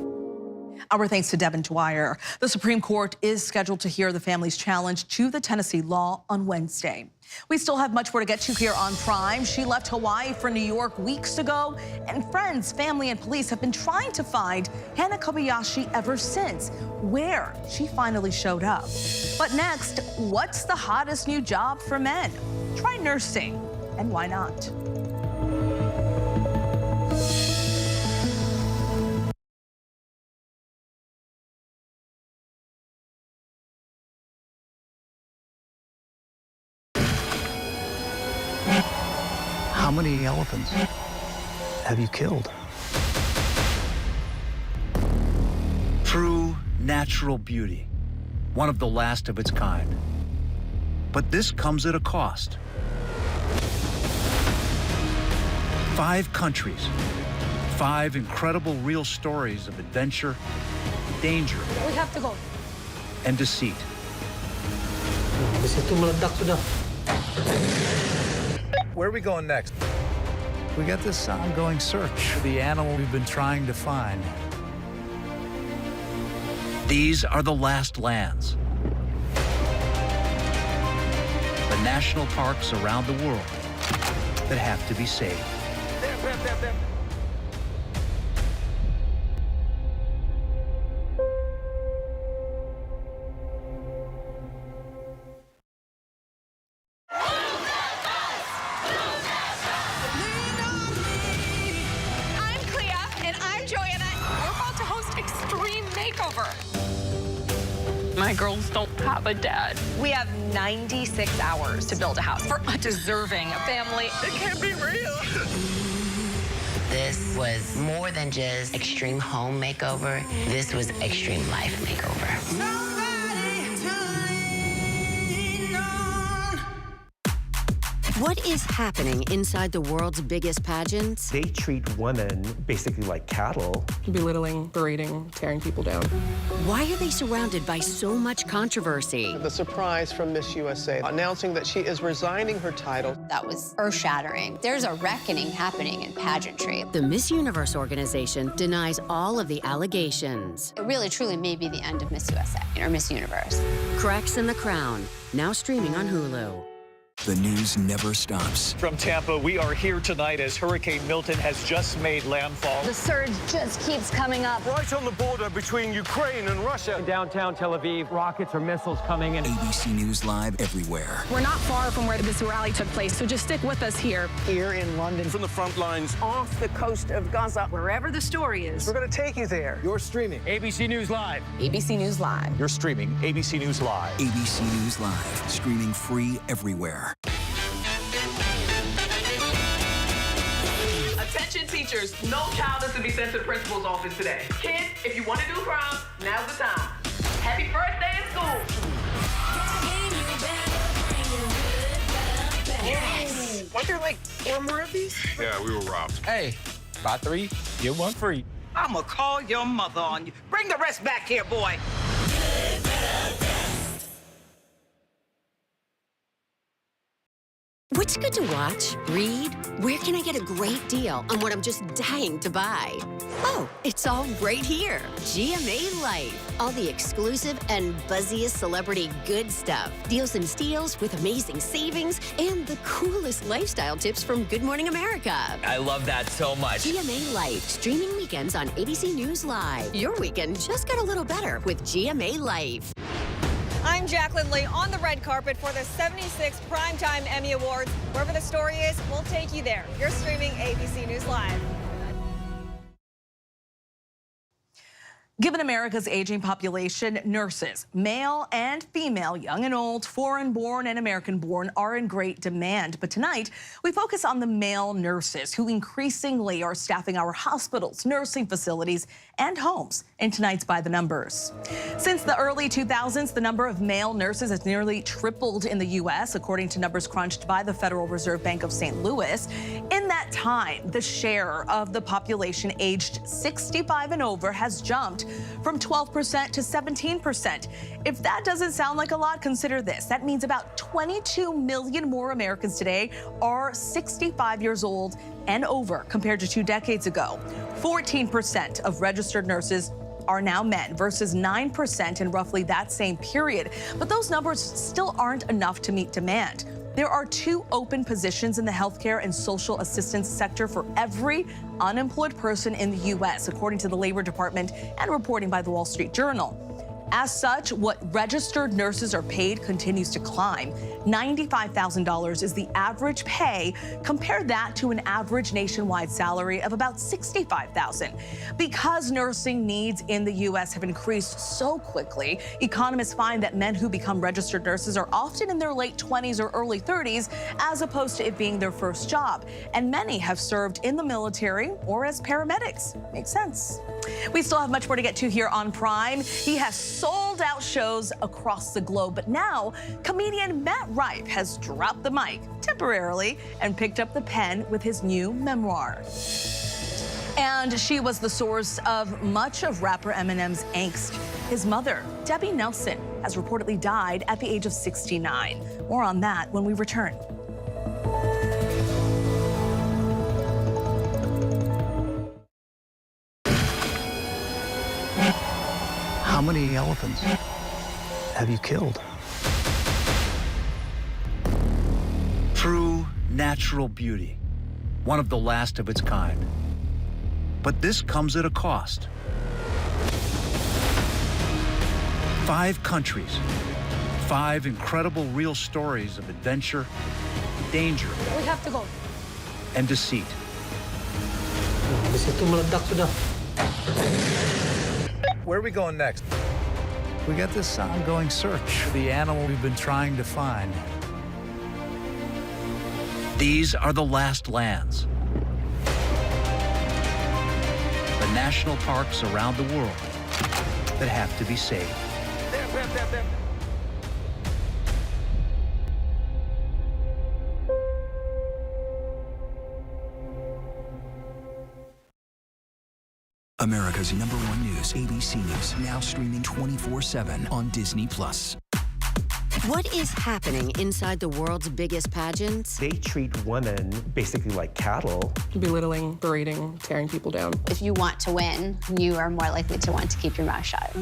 Our thanks to Devin Dwyer. The Supreme Court is scheduled to hear the family's challenge to the Tennessee law on Wednesday. We still have much more to get to here on Prime. She left Hawaii for New York weeks ago, and friends, family, and police have been trying to find Hana Kobayashi ever since, where she finally showed up. But next, what's the hottest new job for men? Try nursing, and why not? How many elephants have you killed? True natural beauty, one of the last of its kind. But this comes at a cost. 5 countries, 5 incredible real stories of adventure, danger, We have to go. and deceit. Where are we going next? We got this ongoing search for the animal we've been trying to find. These are the last lands. The national parks around the world that have to be saved. There. I'm Clea, and I'm Joanna. We're about to host Extreme Makeover. My girls don't have a dad. We have 96 hours to build a house for a deserving family. It can't be real. This was more than just extreme home makeover. This was extreme life makeover. What is happening inside the world's biggest pageants? They treat women basically like cattle. Belittling, berating, tearing people down. Why are they surrounded by so much controversy? The surprise from Miss USA announcing that she is resigning her title. That was earth-shattering. There's a reckoning happening in pageantry. The Miss Universe organization denies all of the allegations. It really, truly may be the end of Miss USA or Miss Universe. Cracks in the Crown, now streaming on Hulu. The news never stops. From Tampa, we are here tonight as Hurricane Milton has just made landfall. The surge just keeps coming up. Right on the border between Ukraine and Russia. In downtown Tel Aviv, rockets or missiles coming in. ABC News Live everywhere. We're not far from where this rally took place, so just stick with us here. Here in London. From the front lines. Off the coast of Gaza. Wherever the story is. We're going to take you there. You're streaming ABC News Live. ABC News Live. You're streaming ABC News Live. ABC News Live, streaming free everywhere. Attention teachers, no child is to be sent to the principal's office today. Kids, if you want to do prom, now's the time. Happy first day in school. Yes. Weren't there like 4 more of these? Yeah, we were robbed. Hey, buy 3, get 1 free. I'ma call your mother on you. Bring the rest back here, boy. What's good to watch? Read? Where can I get a great deal on what I'm just dying to buy? Oh, it's all right here. GMA Life. All the exclusive and buzziest celebrity good stuff. Deals and steals with amazing savings and the coolest lifestyle tips from Good Morning America. I love that so much. GMA Life. Streaming weekends on ABC News Live. Your weekend just got a little better with GMA Life. I'm Jacqueline Lee on the red carpet for the 76th Primetime Emmy Awards. Wherever the story is, we'll take you there. You're streaming ABC News Live. Given America's aging population, nurses, male and female, young and old, foreign-born and American-born, are in great demand. But tonight, we focus on the male nurses who increasingly are staffing our hospitals, nursing facilities, and homes in tonight's By the Numbers. Since the early 2000s, the number of male nurses has nearly tripled in the U.S., according to numbers crunched by the Federal Reserve Bank of St. Louis. In that time, the share of the population aged 65 and over has jumped from 12% to 17%. If that doesn't sound like a lot, consider this. That means about 22 million more Americans today are 65 years old and over compared to 2 decades ago. 14% of registered nurses are now men versus 9% in roughly that same period. But those numbers still aren't enough to meet demand. There are 2 open positions in the healthcare and social assistance sector for every unemployed person in the U.S., according to the Labor Department and reporting by the Wall Street Journal. As such, what registered nurses are paid continues to climb. $95,000 is the average pay. Compare that to an average nationwide salary of about $65,000. Because nursing needs in the U.S. have increased so quickly, economists find that men who become registered nurses are often in their late 20s or early 30s, as opposed to it being their first job. And many have served in the military or as paramedics. Makes sense. We still have much more to get to here on Prime. He has sold out shows across the globe, but now comedian Matt Rife has dropped the mic temporarily and picked up the pen with his new memoir. And she was the source of much of rapper Eminem's angst. His mother, Debbie Nelson, has reportedly died at the age of 69. More on that when we return. How many elephants have you killed? True natural beauty, one of the last of its kind. But this comes at a cost. 5 countries, 5 incredible real stories of adventure, danger, We have to go. and deceit. Where are we going next? We got this ongoing search for the animal we've been trying to find. These are the last lands. The national parks around the world that have to be saved. There. America's #1 news, ABC News, now streaming 24/7 on Disney+. What is happening inside the world's biggest pageants? They treat women basically like cattle. Belittling, berating, tearing people down. If you want to win, you are more likely to want to keep your mouth shut.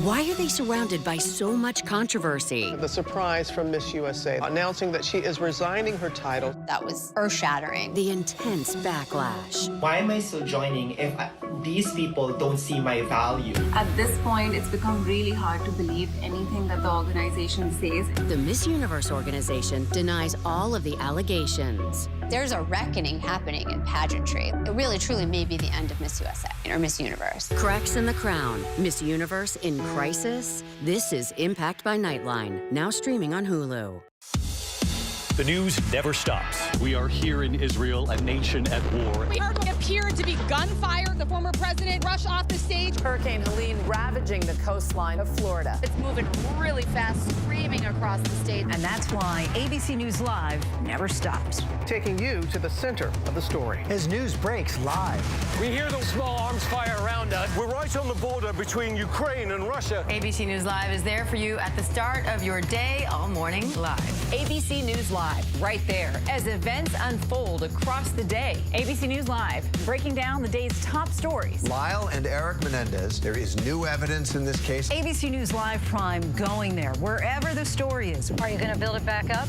Why are they surrounded by so much controversy? The surprise from Miss USA announcing that she is resigning her title. That was earth-shattering. The intense backlash. Why am I still joining if these people don't see my value? At this point, it's become really hard to believe anything that the organization says. The Miss Universe organization denies all of the allegations. There's a reckoning happening in pageantry. It really, truly may be the end of Miss USA or Miss Universe. Cracks in the crown. Miss Universe in crisis. This is Impact by Nightline, now streaming on Hulu. The news never stops. We are here in Israel, a nation at war. We appeared to be gunfire. The former president rushed off the stage. Hurricane Helene ravaging the coastline of Florida. It's moving really fast, screaming across the state. And that's why ABC News Live never stops. Taking you to the center of the story. As news breaks live. We hear those small arms fire around us. We're right on the border between Ukraine and Russia. ABC News Live is there for you at the start of your day all morning live. ABC News Live, right there, as events unfold across the day. ABC News Live, breaking down the day's top stories. Lyle and Eric Menendez, there is new evidence in this case. ABC News Live Prime going there, wherever the story is. Are you going to build it back up?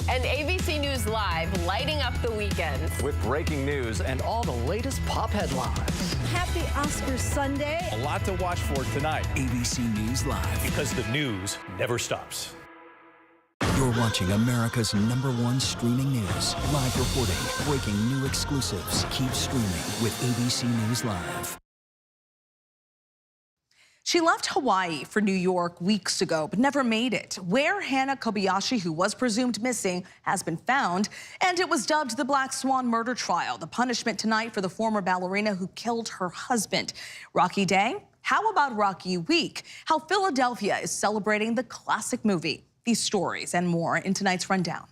And ABC News Live lighting up the weekends. With breaking news and all the latest pop headlines. Happy Oscars Sunday. A lot to watch for tonight. ABC News Live. Because the news never stops. You're watching America's #1 streaming news. Live reporting, breaking new exclusives. Keep streaming with ABC News Live. She left Hawaii for New York weeks ago, but never made it. Where Hana Kobayashi, who was presumed missing, has been found, and it was dubbed the Black Swan murder trial, the punishment tonight for the former ballerina who killed her husband. Rocky Day? How about Rocky Week? How Philadelphia is celebrating the classic movie. These stories and more in tonight's rundown.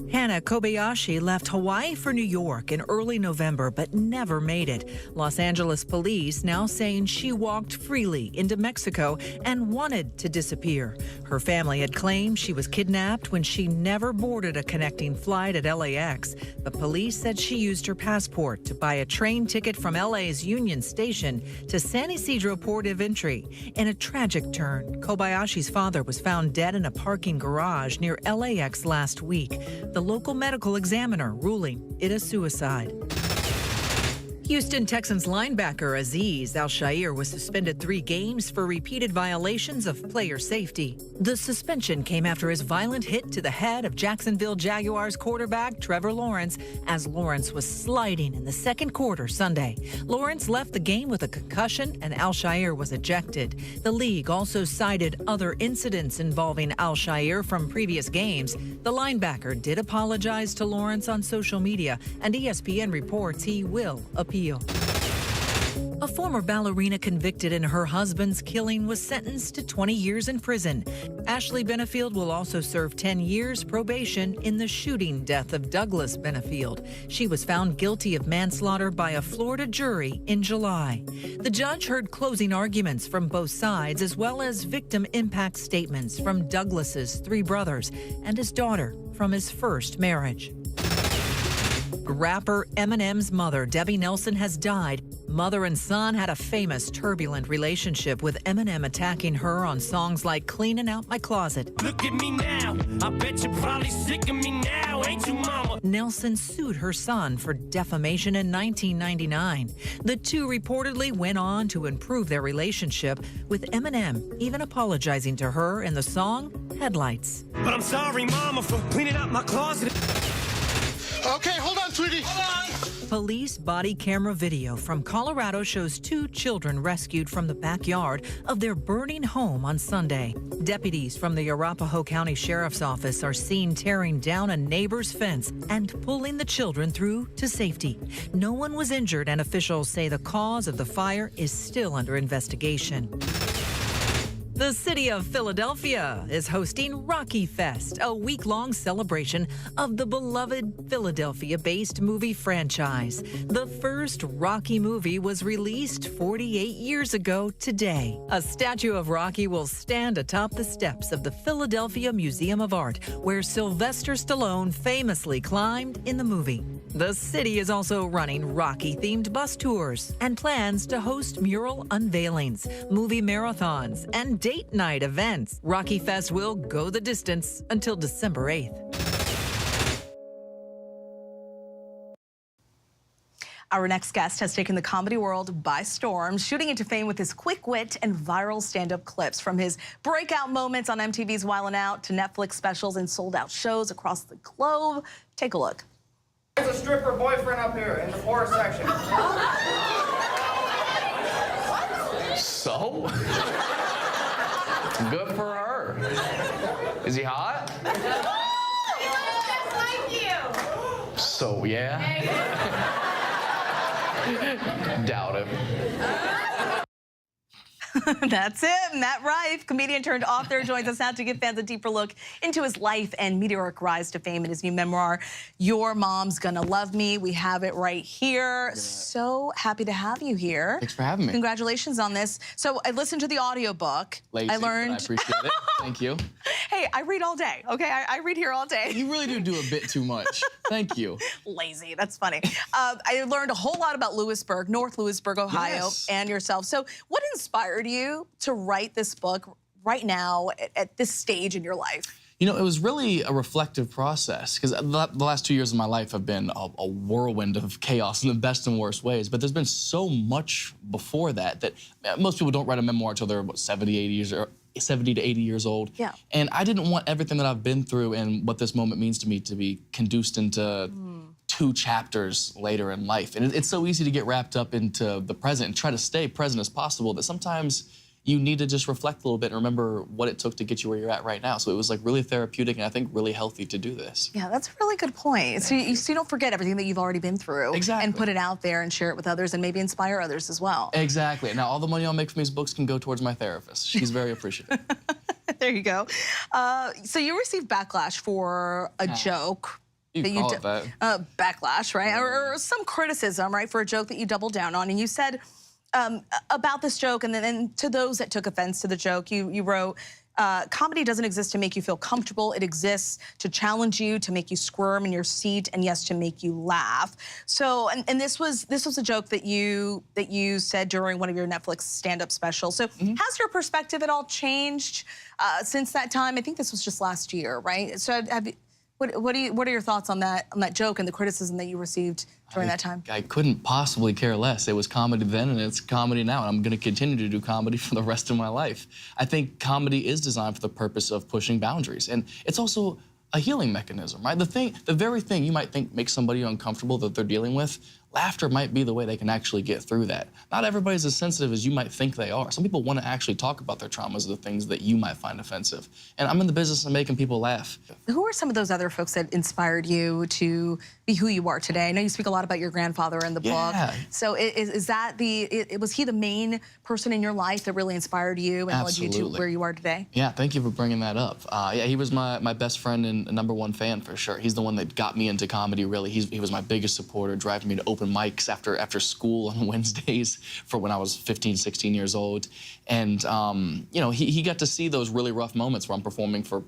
Hana Kobayashi left Hawaii for New York in early November, but never made it. Los Angeles police now saying she walked freely into Mexico and wanted to disappear. Her family had claimed she was kidnapped when she never boarded a connecting flight at LAX, but police said she used her passport to buy a train ticket from LA's Union Station to San Ysidro Port of Entry. In a tragic turn, Kobayashi's father was found dead in a parking garage near LAX last week. The local medical examiner ruling it a suicide. Houston Texans linebacker Azeez Al-Shaair was suspended 3 games for repeated violations of player safety. The suspension came after his violent hit to the head of Jacksonville Jaguars quarterback Trevor Lawrence as Lawrence was sliding in the second quarter Sunday. Lawrence left the game with a concussion and Al-Shaair was ejected. The league also cited other incidents involving Al-Shaair from previous games. The linebacker did apologize to Lawrence on social media, and ESPN reports he will appeal. A former ballerina convicted in her husband's killing was sentenced to 20 years in prison. Ashley Benefield will also serve 10 years probation in the shooting death of Douglas Benefield. She was found guilty of manslaughter by a Florida jury in July. The judge heard closing arguments from both sides as well as victim impact statements from Douglas's 3 brothers and his daughter from his first marriage. Rapper Eminem's mother, Debbie Nelson, has died. Mother and son had a famous turbulent relationship, with Eminem attacking her on songs like Cleaning Out My Closet. Look at me now. I bet you're probably sick of me now, ain't you, mama? Nelson sued her son for defamation in 1999. The two reportedly went on to improve their relationship, with Eminem even apologizing to her in the song Headlights. But I'm sorry, mama, for cleaning out my closet. Okay, hold on, sweetie. Hold on. Police body camera video from Colorado shows 2 children rescued from the backyard of their burning home on Sunday. Deputies from the Arapahoe County Sheriff's Office are seen tearing down a neighbor's fence and pulling the children through to safety. No one was injured, and officials say the cause of the fire is still under investigation. The city of Philadelphia is hosting Rocky Fest, a week-long celebration of the beloved Philadelphia-based movie franchise. The first Rocky movie was released 48 years ago today. A statue of Rocky will stand atop the steps of the Philadelphia Museum of Art, where Sylvester Stallone famously climbed in the movie. The city is also running Rocky-themed bus tours and plans to host mural unveilings, movie marathons, and date night events. Rocky Fest will go the distance until December 8th. Our next guest has taken the comedy world by storm, shooting into fame with his quick wit and viral stand-up clips. From his breakout moments on MTV's Wild 'N Out to Netflix specials and sold-out shows across the globe. Take a look. There's a stripper boyfriend up here in the forest section. So? Good for her. Is he hot? He looks just like you. So, yeah. Doubt him. That's it. Matt Rife, comedian turned author, joins us now to give fans a deeper look into his life and meteoric rise to fame in his new memoir, Your Mom's Gonna Love Me. We have it right here. So happy to have you here. Thanks for having me. Congratulations on this. So I listened to the audiobook. Lazy, I learned. I appreciate it. Thank you. Hey, I read all day, okay? I read here all day. You really do a bit too much. Thank you. Lazy, that's funny. I learned a whole lot about Lewisburg, North Lewisburg, Ohio, Yes. and yourself. So what inspired you to write this book right now at this stage in your life? You know, it was really a reflective process, because the last 2 years of my life have been a whirlwind of chaos in the best and worst ways. But there's been so much before that most people don't write a memoir until they're, what, 70 to 80 years old. Yeah. And I didn't want everything that I've been through and what this moment means to me to be conduced into 2 chapters later in life. And it's so easy to get wrapped up into the present and try to stay present as possible that sometimes you need to just reflect a little bit and remember what it took to get you where you're at right now. So it was like really therapeutic and I think really healthy to do this. Yeah, that's a really good point. So you don't forget everything that you've already been through. Exactly. And put it out there and share it with others and maybe inspire others as well. Exactly. Now, all the money I'll make from these books can go towards my therapist. She's very appreciative. There you go. So you received backlash for a joke. You that call it that. Backlash, right? Or some criticism, right, for a joke that you doubled down on. And you said about this joke, and then to those that took offense to the joke, you wrote, comedy doesn't exist to make you feel comfortable. It exists to challenge you, to make you squirm in your seat, and yes, to make you laugh. So, and this was a joke that you said during one of your Netflix stand-up specials. So, has your perspective at all changed since that time? I think this was just last year, right? So, what are your thoughts on that joke and the criticism that you received during that time? I couldn't possibly care less. It was comedy then and it's comedy now, and I'm gonna continue to do comedy for the rest of my life. I think comedy is designed for the purpose of pushing boundaries, and it's also a healing mechanism, right? The very thing you might think makes somebody uncomfortable that they're dealing with, laughter might be the way they can actually get through that. Not everybody's as sensitive as you might think they are. Some people want to actually talk about their traumas or the things that you might find offensive. And I'm in the business of making people laugh. Who are some of those other folks that inspired you to be who you are today? I know you speak a lot about your grandfather in the book. So is that was he the main person in your life that really inspired you and led you to where you are today? Yeah, thank you for bringing that up. Yeah, he was my best friend and a #1 fan for sure. He's the one that got me into comedy, really. He was my biggest supporter, driving me to open mics after school on Wednesdays for when I was 15, 16 years old. And, you know, he got to see those really rough moments where I'm performing for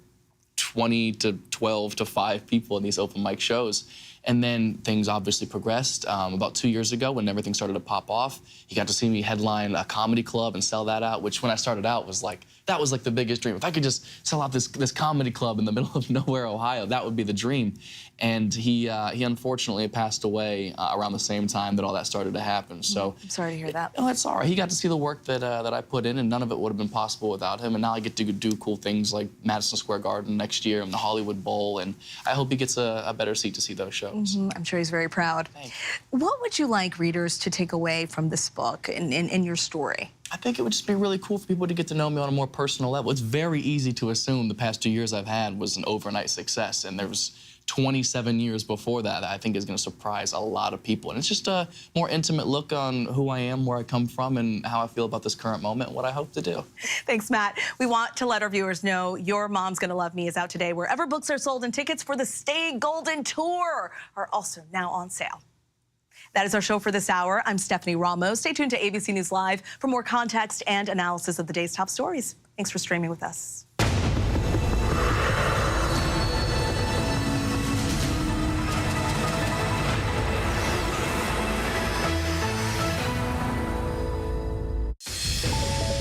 20 to 12 to 5 people in these open mic shows. And then things obviously progressed. About 2 years ago, when everything started to pop off, he got to see me headline a comedy club and sell that out, which when I started out was like, that was like the biggest dream. If I could just sell out this comedy club in the middle of nowhere, Ohio, that would be the dream. And he unfortunately passed away around the same time that all that started to happen. So I'm sorry to hear that. Oh, it's all right. He got to see the work that I put in, and none of it would have been possible without him. And now I get to do cool things like Madison Square Garden next year and the Hollywood Bowl, and I hope he gets a better seat to see those shows. I'm sure he's very proud. Thanks. What would you like readers to take away from this book and your story? I think it would just be really cool for people to get to know me on a more personal level. It's very easy to assume the past 2 years I've had was an overnight success, and there was 27 years before that I think is going to surprise a lot of people. And it's just a more intimate look on who I am, where I come from, and how I feel about this current moment and what I hope to do. Thanks, Matt. We want to let our viewers know Your Mom's Gonna Love Me is out today wherever books are sold, and tickets for the Stay Golden Tour are also now on sale. That is our show for this hour. I'm Stephanie Ramos. Stay tuned to ABC News Live for more context and analysis of the day's top stories. Thanks for streaming with us.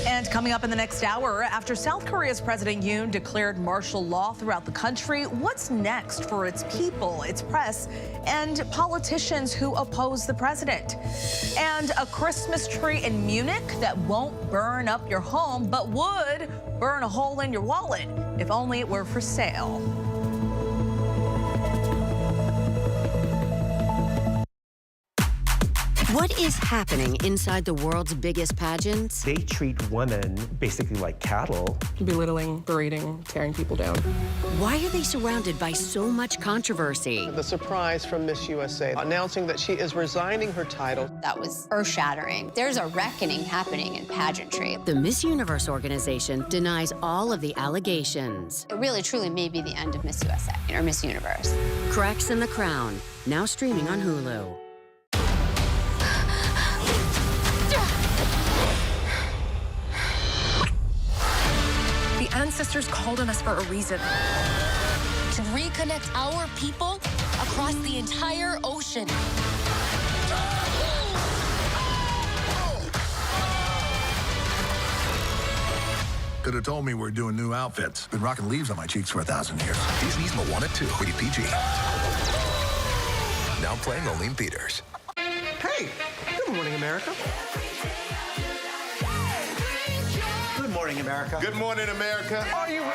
And coming up in the next hour, after South Korea's President Yoon declared martial law throughout the country, what's next for its people, its press, and politicians who oppose the president? And a Christmas tree in Munich that won't burn up your home, but would burn a hole in your wallet, if only it were for sale. What is happening inside the world's biggest pageants? They treat women basically like cattle. Belittling, berating, tearing people down. Why are they surrounded by so much controversy? The surprise from Miss USA announcing that she is resigning her title. That was earth-shattering. There's a reckoning happening in pageantry. The Miss Universe organization denies all of the allegations. It really, truly may be the end of Miss USA or Miss Universe. Cracks in the Crown, now streaming on Hulu. The ancestors called on us for a reason. To reconnect our people across the entire ocean. Could have told me we're doing new outfits. Been rocking leaves on my cheeks for 1,000 years. Disney's Moana 2, rated PG. Now playing only in theaters. Hey, good morning, America. Good morning, America. Good morning, America. Are you ready? They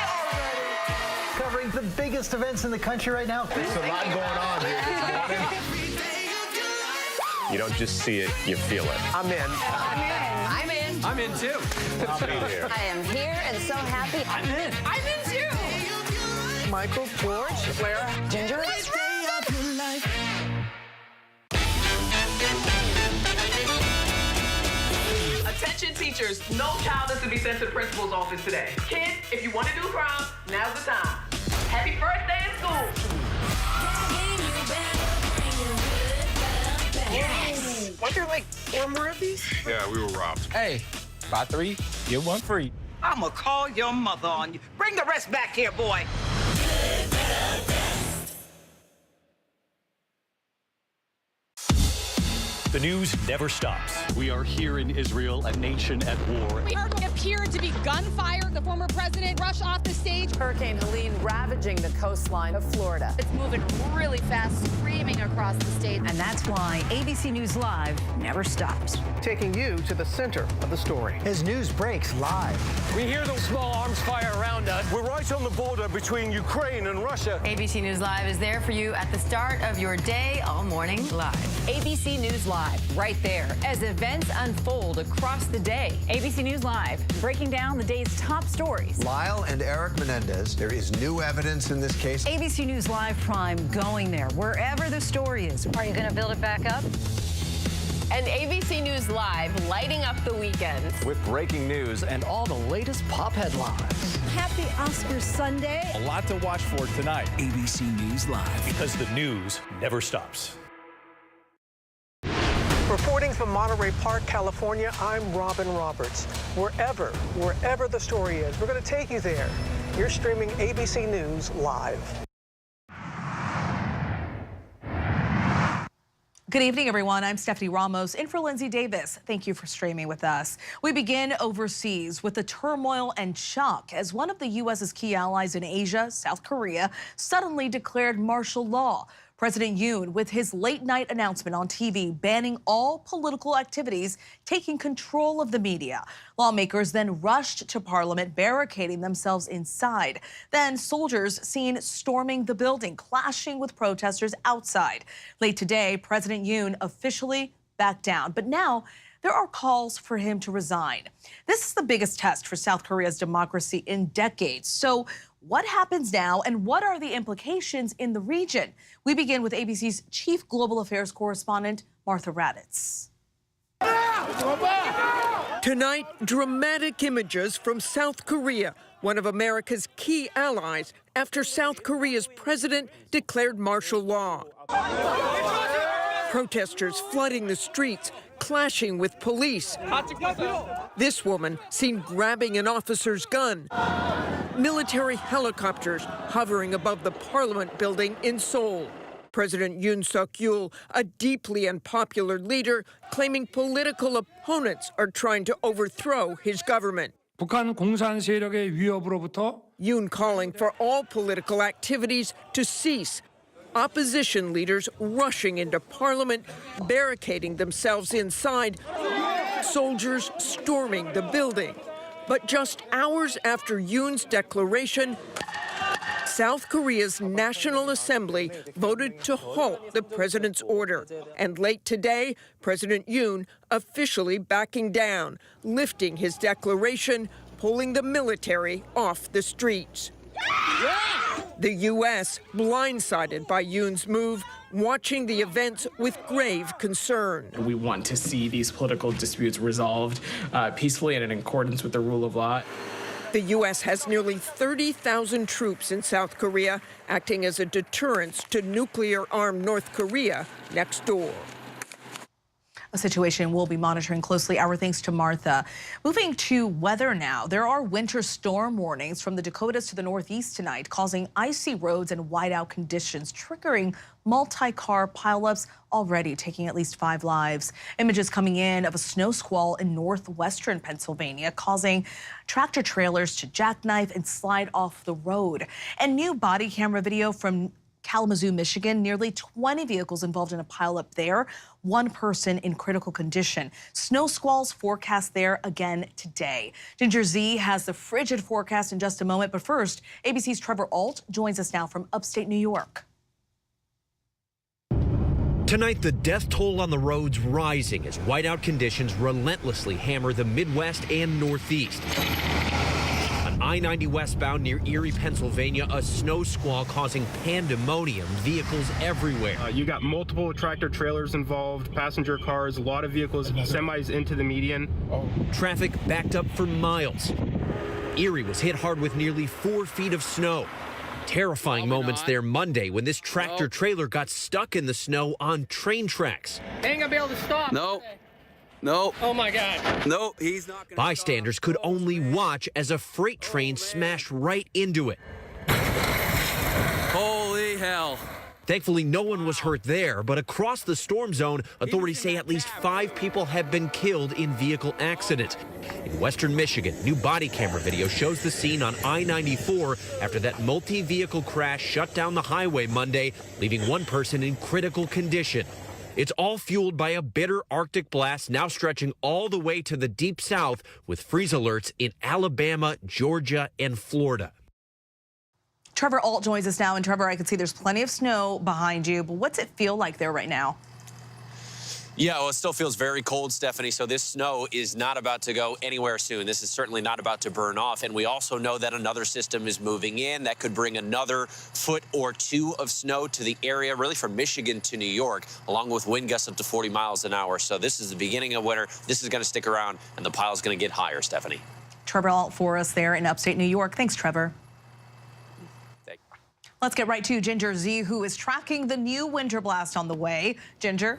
are ready. covering the biggest events in the country right now. There's a lot going on here this morning. You don't just see it, you feel it. I'm in. I'm in. I'm in too. I'll be here. I am here and so happy. I'm in. I'm in too. Michael, George, Clara, Ginger. Attention teachers, no child is to be sent to the principal's office today. Kids, if you want to do crime, now's the time. Happy first day in school. Weren't there like 4 more of these? Yeah, we were robbed. Hey, buy 3, get 1 free. I'ma call your mother on you. Bring the rest back here, boy. The news never stops. We are here in Israel, a nation at war. We heard what appeared to be gunfire. The former president rushed off the stage. Hurricane Helene ravaging the coastline of Florida. It's moving really fast, screaming across the state. And that's why ABC News Live never stops. taking you to the center of the story. As news breaks live. We hear those small arms fire around us. We're right on the border between Ukraine and Russia. ABC News Live is there for you at the start of your day all morning live. ABC News Live, right there, as events unfold across the day. ABC News Live, breaking down the day's top stories. Lyle and Eric Menendez, there is new evidence in this case. ABC News Live Prime going there, wherever the story is. Are you going to build it back up? And ABC News Live, lighting up the weekends. With breaking news and all the latest pop headlines. Happy Oscar Sunday. A lot to watch for tonight. ABC News Live. Because the news never stops. Reporting from Monterey Park, California, I'm Robin Roberts. Wherever the story is, we're going to take you there. You're streaming ABC News Live. Good evening, everyone. I'm Stephanie Ramos, in for Lindsay Davis. Thank you for streaming with us. We begin overseas with the turmoil and shock as one of the U.S.'s key allies in Asia, South Korea, suddenly declared martial law. President Yoon, with his late-night announcement on TV banning all political activities, taking control of the media. Lawmakers then rushed to Parliament, barricading themselves inside. Then soldiers seen storming the building, clashing with protesters outside. Late today, President Yoon officially backed down. But now, there are calls for him to resign. This is the biggest test for South Korea's democracy in decades. So what happens now and what are the implications in the region? We begin with ABC's chief global affairs correspondent, Martha Raddatz. Tonight, dramatic images from South Korea, one of America's key allies, after South Korea's president declared martial law. Protesters flooding the streets, clashing with police. This woman seen grabbing an officer's gun. Military helicopters hovering above the parliament building in Seoul. President Yoon Suk-yeol, a deeply unpopular leader, claiming political opponents are trying to overthrow his government. 북한 공산 세력의 위협으로부터 Yoon calling for all political activities to cease. Opposition leaders rushing into parliament, barricading themselves inside, soldiers storming the building. But just hours after Yoon's declaration, South Korea's National Assembly voted to halt the president's order. And late today, President Yoon officially backing down, lifting his declaration, pulling the military off the streets. The U.S., blindsided by Yoon's move, watching the events with grave concern. We want to see these political disputes resolved peacefully and in accordance with the rule of law. The U.S. has nearly 30,000 troops in South Korea, acting as a deterrence to nuclear-armed North Korea next door. A situation we'll be monitoring closely. Our thanks to Martha. Moving to weather now. There are winter storm warnings from the Dakotas to the Northeast tonight, causing icy roads and whiteout conditions, triggering multi-car pileups, already taking at least 5 lives. Images coming in of a snow squall in northwestern Pennsylvania, causing tractor trailers to jackknife and slide off the road. And new body camera video from Kalamazoo, Michigan. Nearly 20 vehicles involved in a pileup there. One person in critical condition. Snow squalls forecast there again today. Ginger Z has the frigid forecast in just a moment. But first, ABC's Trevor Ault joins us now from upstate New York. Tonight, the death toll on the roads rising as whiteout conditions relentlessly hammer the Midwest and Northeast. On I-90 westbound near Erie, Pennsylvania, a snow squall causing pandemonium, vehicles everywhere. You got multiple tractor trailers involved, passenger cars, a lot of vehicles, semis into the median. Traffic backed up for miles. Erie was hit hard with nearly 4 feet of snow. Terrifying moments there Monday when this tractor trailer got stuck in the snow on train tracks. Ain't gonna be able to stop. No. No. Oh my God. No, he's not gonna Bystanders could only watch as a freight train smashed right into it. Holy hell. Thankfully, no one was hurt there, but across the storm zone, authorities say at least 5 people have been killed in vehicle accidents. In western Michigan, new body camera video shows the scene on I-94 after that multi-vehicle crash shut down the highway Monday, leaving one person in critical condition. It's all fueled by a bitter Arctic blast now stretching all the way to the deep south with freeze alerts in Alabama, Georgia, and Florida. Trevor Ault joins us now. And Trevor, I can see there's plenty of snow behind you, but what's it feel like there right now? Yeah, well, it still feels very cold, Stephanie, so this snow is not about to go anywhere soon. This is certainly not about to burn off, and we also know that another system is moving in that could bring another foot or 2 of snow to the area, really from Michigan to New York, along with wind gusts up to 40 miles an hour. So this is the beginning of winter. This is going to stick around, and the pile's going to get higher, Stephanie. Trevor Ault for us there in upstate New York. Thanks, Trevor. Let's get right to Ginger Z, who is tracking the new winter blast on the way. Ginger?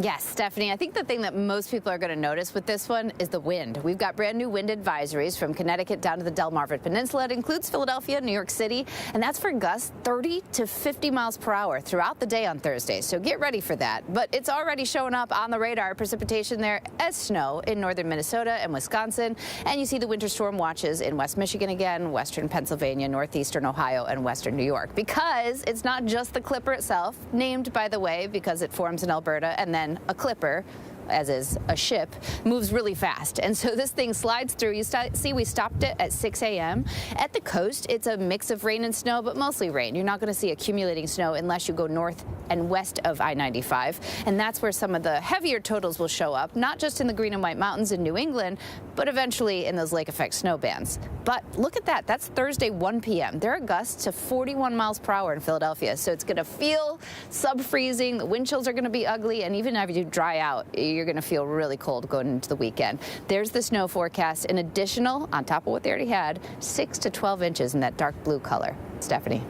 Yes, Stephanie, I think the thing that most people are going to notice with this one is the wind. We've got brand new wind advisories from Connecticut down to the Delmarva Peninsula. It includes Philadelphia, New York City, and that's for gusts 30 to 50 miles per hour throughout the day on Thursday. So get ready for that. But it's already showing up on the radar. Precipitation there as snow in northern Minnesota and Wisconsin. And you see the winter storm watches in West Michigan again, western Pennsylvania, northeastern Ohio, and western New York. Because it's not just the Clipper itself, named, by the way, because it forms in Alberta, and then a Clipper, as is a ship, moves really fast. And so this thing slides through. You see we stopped it at 6 a.m. At the coast, it's a mix of rain and snow, but mostly rain. You're not going to see accumulating snow unless you go north and west of I-95. And that's where some of the heavier totals will show up, not just in the Green and White Mountains in New England, but eventually in those lake effect snow bands. But look at that. That's Thursday, 1 p.m. There are gusts to 41 miles per hour in Philadelphia. So it's going to feel sub-freezing. The wind chills are going to be ugly. And even if you dry out, you're going to feel really cold going into the weekend. There's the snow forecast. An additional, on top of what they already had, 6 to 12 inches in that dark blue color. Stephanie.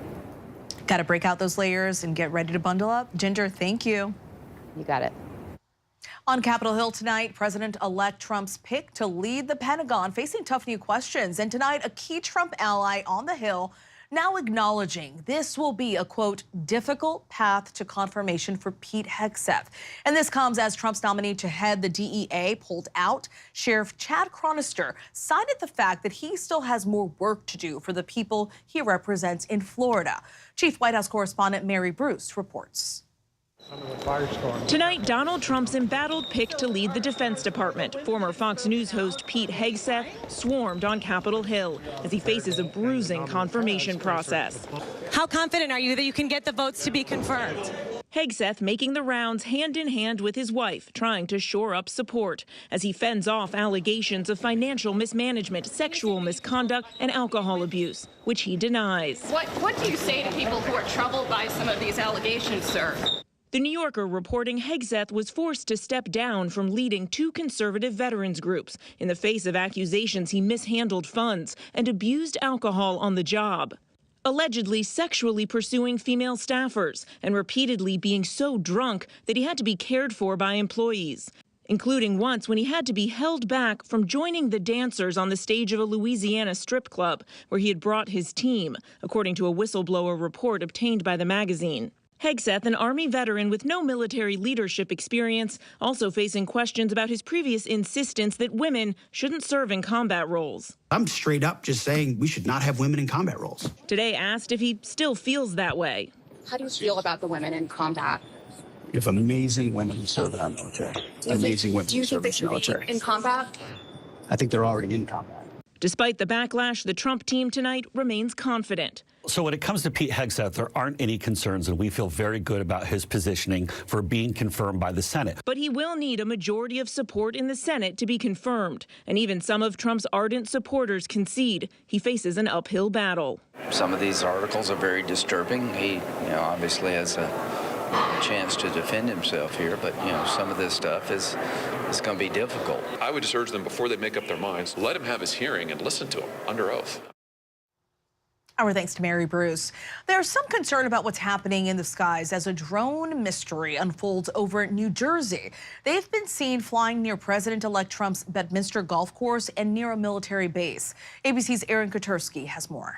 Got to break out those layers and get ready to bundle up. Ginger, thank you. You got it. On Capitol Hill tonight, President-elect Trump's pick to lead the Pentagon facing tough new questions. And tonight, a key Trump ally on the Hill now acknowledging this will be a, quote, difficult path to confirmation for Pete Hegseth. And this comes as Trump's nominee to head the DEA pulled out. Sheriff Chad Chronister cited the fact that he still has more work to do for the people he represents in Florida. Chief White House correspondent Mary Bruce reports. Tonight, Donald Trump's embattled pick to lead the Defense Department, former Fox News host Pete Hegseth, swarmed on Capitol Hill as he faces a bruising confirmation process. How confident are you that you can get the votes to be confirmed? Hegseth making the rounds hand in hand with his wife, trying to shore up support as he fends off allegations of financial mismanagement, sexual misconduct, and alcohol abuse, which he denies. What do you say to people who are troubled by some of these allegations, sir? The New Yorker reporting Hegseth was forced to step down from leading 2 conservative veterans groups in the face of accusations he mishandled funds and abused alcohol on the job. Allegedly sexually pursuing female staffers and repeatedly being so drunk that he had to be cared for by employees, including once when he had to be held back from joining the dancers on the stage of a Louisiana strip club where he had brought his team, according to a whistleblower report obtained by the magazine. Hegseth, an Army veteran with no military leadership experience, also facing questions about his previous insistence that women shouldn't serve in combat roles. I'm straight up just saying we should not have women in combat roles. Today asked if he still feels that way. How do you feel about the women in combat? We have amazing women who serve in our military. Amazing women Do you who serve think they in should the military. be in combat? I think they're already in combat. Despite the backlash, the Trump team tonight remains confident. So when it comes to Pete Hegseth, there aren't any concerns, and we feel very good about his positioning for being confirmed by the Senate. But he will need a majority of support in the Senate to be confirmed. And even some of Trump's ardent supporters concede he faces an uphill battle. Some of these articles are very disturbing. He, obviously has a chance to defend himself here, but, some of this stuff is going to be difficult. I would just urge them, before they make up their minds, let him have his hearing and listen to him under oath. Our thanks to Mary Bruce. There's some concern about what's happening in the skies as a drone mystery unfolds over New Jersey. They've been seen flying near President-elect Trump's Bedminster golf course and near a military base. ABC's Aaron Kotursky has more.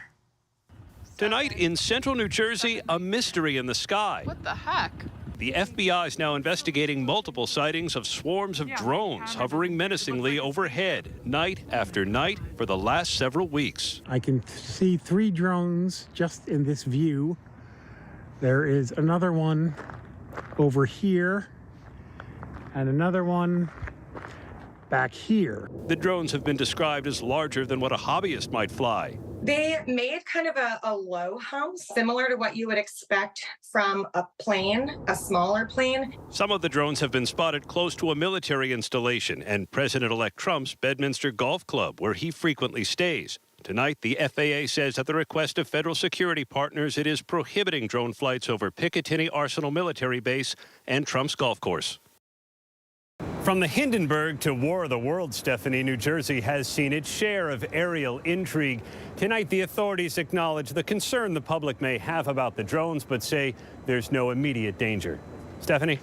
Tonight in central New Jersey, a mystery in the sky. What the heck? The FBI is now investigating multiple sightings of swarms of drones hovering menacingly overhead night after night for the last several weeks. I can see 3 drones just in this view. There is another one over here and another one back here. The drones have been described as larger than what a hobbyist might fly. They made kind of a low hum, similar to what you would expect from a plane, a smaller plane. Some of the drones have been spotted close to a military installation and President-elect Trump's Bedminster Golf Club, where he frequently stays. Tonight, the FAA says at the request of federal security partners, it is prohibiting drone flights over Picatinny Arsenal Military Base and Trump's golf course. From the Hindenburg to War of the Worlds, Stephanie, New Jersey has seen its share of aerial intrigue. Tonight, the authorities acknowledge the concern the public may have about the drones, but say there's no immediate danger. Stephanie?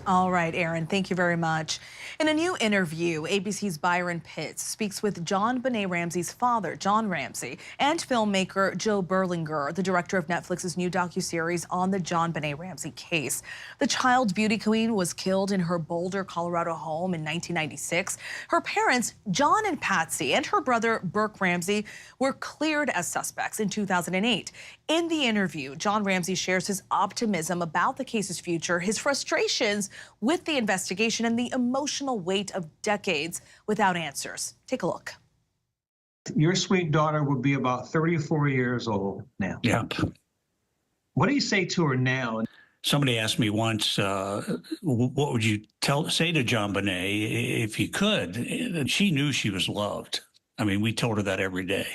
All right, Aaron, thank you very much. In a new interview, ABC's Byron Pitts speaks with JonBenét Ramsey's father, John Ramsey, and filmmaker Joe Berlinger, the director of Netflix's new docuseries on the JonBenét Ramsey case. The child's beauty queen was killed in her Boulder, Colorado home in 1996. Her parents, John and Patsy, and her brother, Burke Ramsey, were cleared as suspects in 2008. In the interview, John Ramsey shares his optimism about the case's future, his frustrations with the investigation, and the emotional weight of decades without answers. Take a look. Your sweet daughter would be about 34 years old now. Yep. What do you say to her now? Somebody asked me once, what would you say to JonBenét if you could? And she knew she was loved. I mean, we told her that every day.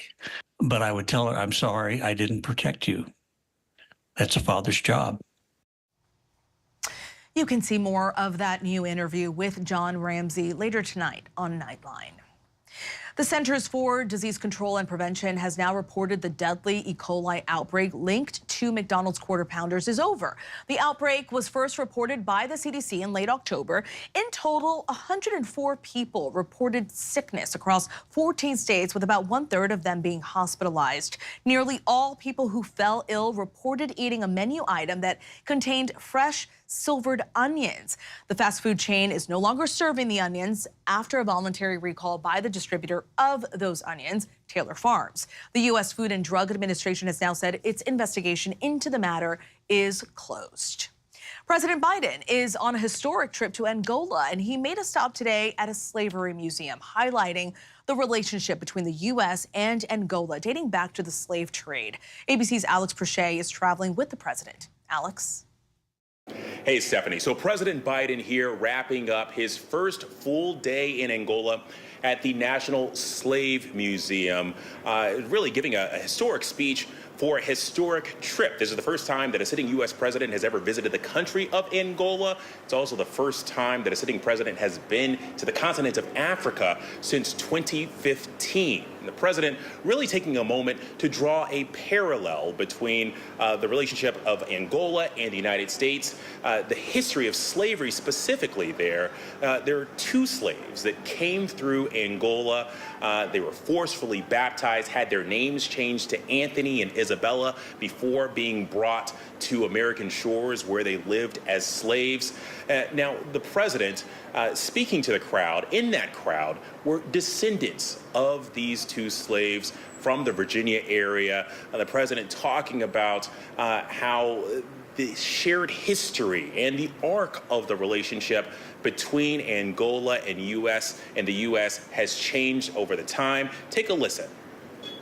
But I would tell her, I'm sorry, I didn't protect you. That's a father's job. You can see more of that new interview with John Ramsey later tonight on Nightline. The Centers for Disease Control and Prevention has now reported the deadly E. coli outbreak linked to McDonald's Quarter Pounders is over. The outbreak was first reported by the CDC in late October. In total, 104 people reported sickness across 14 states, with about 1/3 of them being hospitalized. Nearly all people who fell ill reported eating a menu item that contained fresh silvered onions. The fast food chain is no longer serving the onions after a voluntary recall by the distributor of those onions, Taylor Farms. The U.S. Food and Drug Administration has now said its investigation into the matter is closed. President Biden is on a historic trip to Angola, and he made a stop today at a slavery museum, highlighting the relationship between the U.S. and Angola dating back to the slave trade. ABC's Alex Prochet is traveling with the president. Alex? Hey, Stephanie. So President Biden here wrapping up his first full day in Angola at the National Slave Museum, really giving a historic speech for a historic trip. This is the first time that a sitting U.S. president has ever visited the country of Angola. It's also the first time that a sitting president has been to the continent of Africa since 2015. And the president really taking a moment to draw a parallel between the relationship of Angola and the United States, the history of slavery specifically there. There are 2 slaves that came through Angola. They were forcefully baptized, had their names changed to Anthony and Isabella before being brought to American shores where they lived as slaves. Now, the president, speaking to the crowd, in that crowd were descendants of these two slaves from the Virginia area. The president talking about how the shared history and the arc of the relationship between Angola and the U.S. has changed over the time. Take a listen.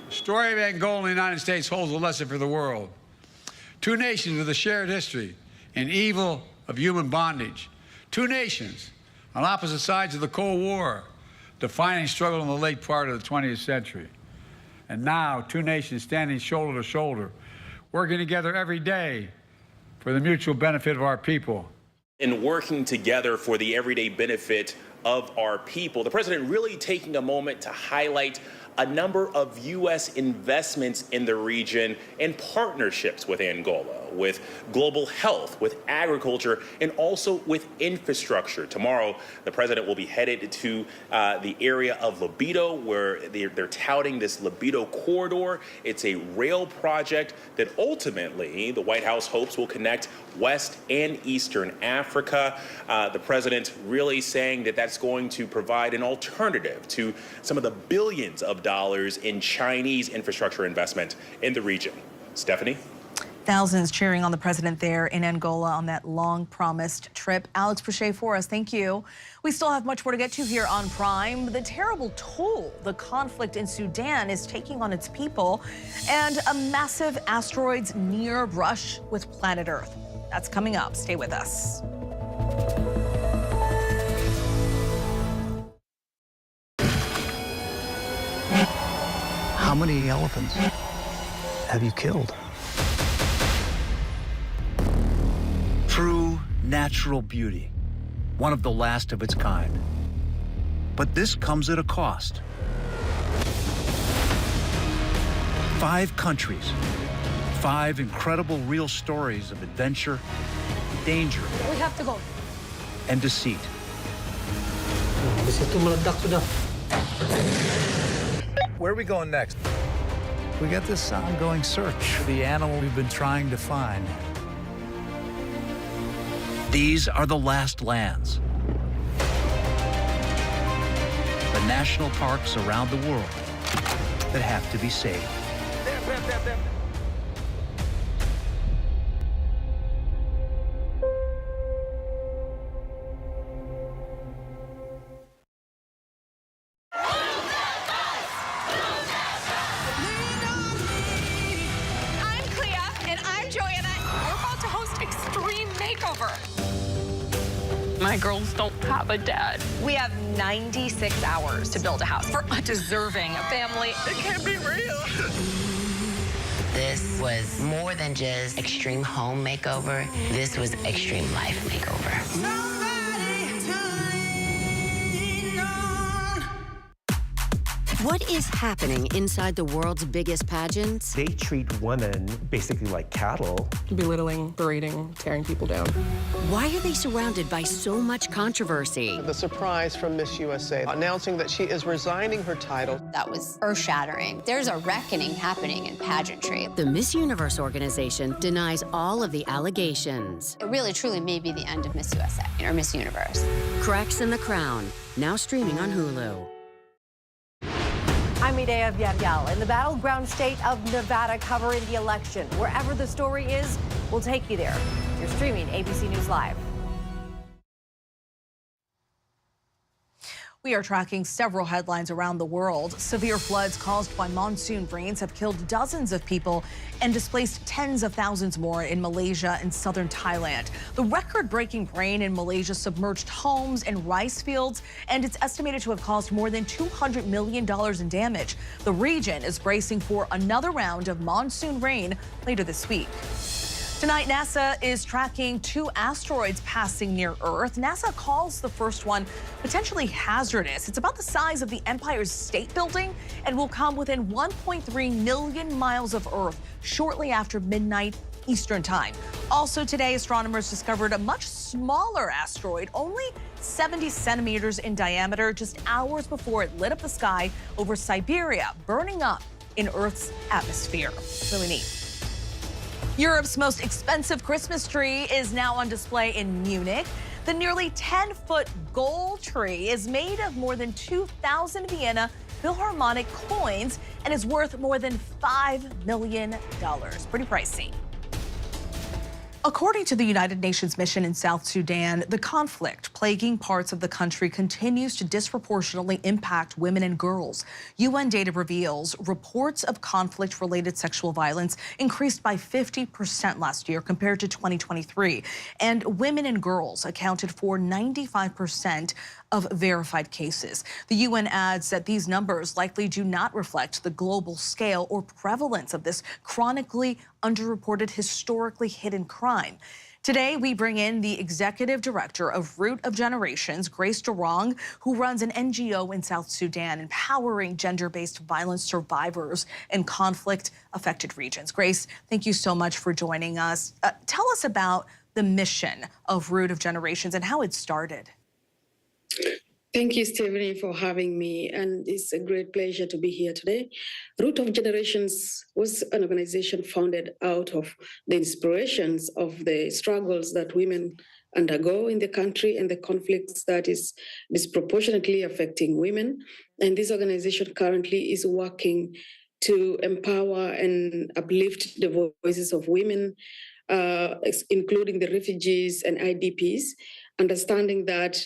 The story of Angola and the United States holds a lesson for the world. Two nations with a shared history and evil of human bondage. Two nations on opposite sides of the Cold War, defining struggle in the late part of the 20th century. And now, two nations standing shoulder to shoulder, working together every day for the mutual benefit of our people. In working together for the everyday benefit of our people, the president really taking a moment to highlight a number of U.S. investments in the region and partnerships with Angola, with global health, with agriculture, and also with infrastructure. Tomorrow, the president will be headed to the area of Lobito, where they're touting this Lobito corridor. It's a rail project that ultimately the White House hopes will connect West and Eastern Africa. The president really saying that that's going to provide an alternative to some of the billions of dollars in Chinese infrastructure investment in the region. Stephanie? Thousands cheering on the president there in Angola on that long-promised trip. Alex Boucher for us, thank you. We still have much more to get to here on Prime. The terrible toll the conflict in Sudan is taking on its people, and a massive asteroid's near brush with planet Earth. That's coming up. Stay with us. How many elephants have you killed? True natural beauty, one of the last of its kind. But this comes at a cost. 5 countries, 5 incredible real stories of adventure, danger, We have to go. and deceit. Where are we going next? We got this ongoing search for the animal we've been trying to find. These are the last lands. The national parks around the world that have to be saved. There. I'm Clea, and I'm Joanna. We're about to host Extreme Makeover. My girls don't have a dad. We have 96 hours to build a house for a deserving family. It can't be real. This was more than just extreme home makeover. This was extreme life makeover. What is happening inside the world's biggest pageants? They treat women basically like cattle. Belittling, berating, tearing people down. Why are they surrounded by so much controversy? The surprise from Miss USA announcing that she is resigning her title. That was earth-shattering. There's a reckoning happening in pageantry. The Miss Universe organization denies all of the allegations. It really, truly may be the end of Miss USA or Miss Universe. Cracks in the Crown, now streaming on Hulu. I'm Medea Villarreal in the battleground state of Nevada, covering the election. Wherever the story is, we'll take you there. You're streaming ABC News Live. We are tracking several headlines around the world. Severe floods caused by monsoon rains have killed dozens of people and displaced tens of thousands more in Malaysia and southern Thailand. The record-breaking rain in Malaysia submerged homes and rice fields, and it's estimated to have caused more than $200 million in damage. The region is bracing for another round of monsoon rain later this week. Tonight, NASA is tracking 2 asteroids passing near Earth. NASA calls the first one potentially hazardous. It's about the size of the Empire State Building and will come within 1.3 million miles of Earth shortly after midnight Eastern Time. Also today, astronomers discovered a much smaller asteroid, only 70 centimeters in diameter, just hours before it lit up the sky over Siberia, burning up in Earth's atmosphere. Really neat. Europe's most expensive Christmas tree is now on display in Munich. The nearly 10-foot gold tree is made of more than 2,000 Vienna Philharmonic coins and is worth more than $5 million. Pretty pricey. According to the United Nations mission in South Sudan, the conflict plaguing parts of the country continues to disproportionately impact women and girls. UN data reveals reports of conflict-related sexual violence increased by 50% last year compared to 2023, and women and girls accounted for 95% of verified cases. The UN adds that these numbers likely do not reflect the global scale or prevalence of this chronically underreported, historically hidden crime. Today, we bring in the executive director of Root of Generations, Grace Durong, who runs an NGO in South Sudan, empowering gender-based violence survivors in conflict-affected regions. Grace, thank you so much for joining us. Tell us about the mission of Root of Generations and how it started. Thank you, Stephanie, for having me, and it's a great pleasure to be here today. Root of Generations was an organization founded out of the inspirations of the struggles that women undergo in the country and the conflicts that is disproportionately affecting women. And this organization currently is working to empower and uplift the voices of women, including the refugees and IDPs, understanding that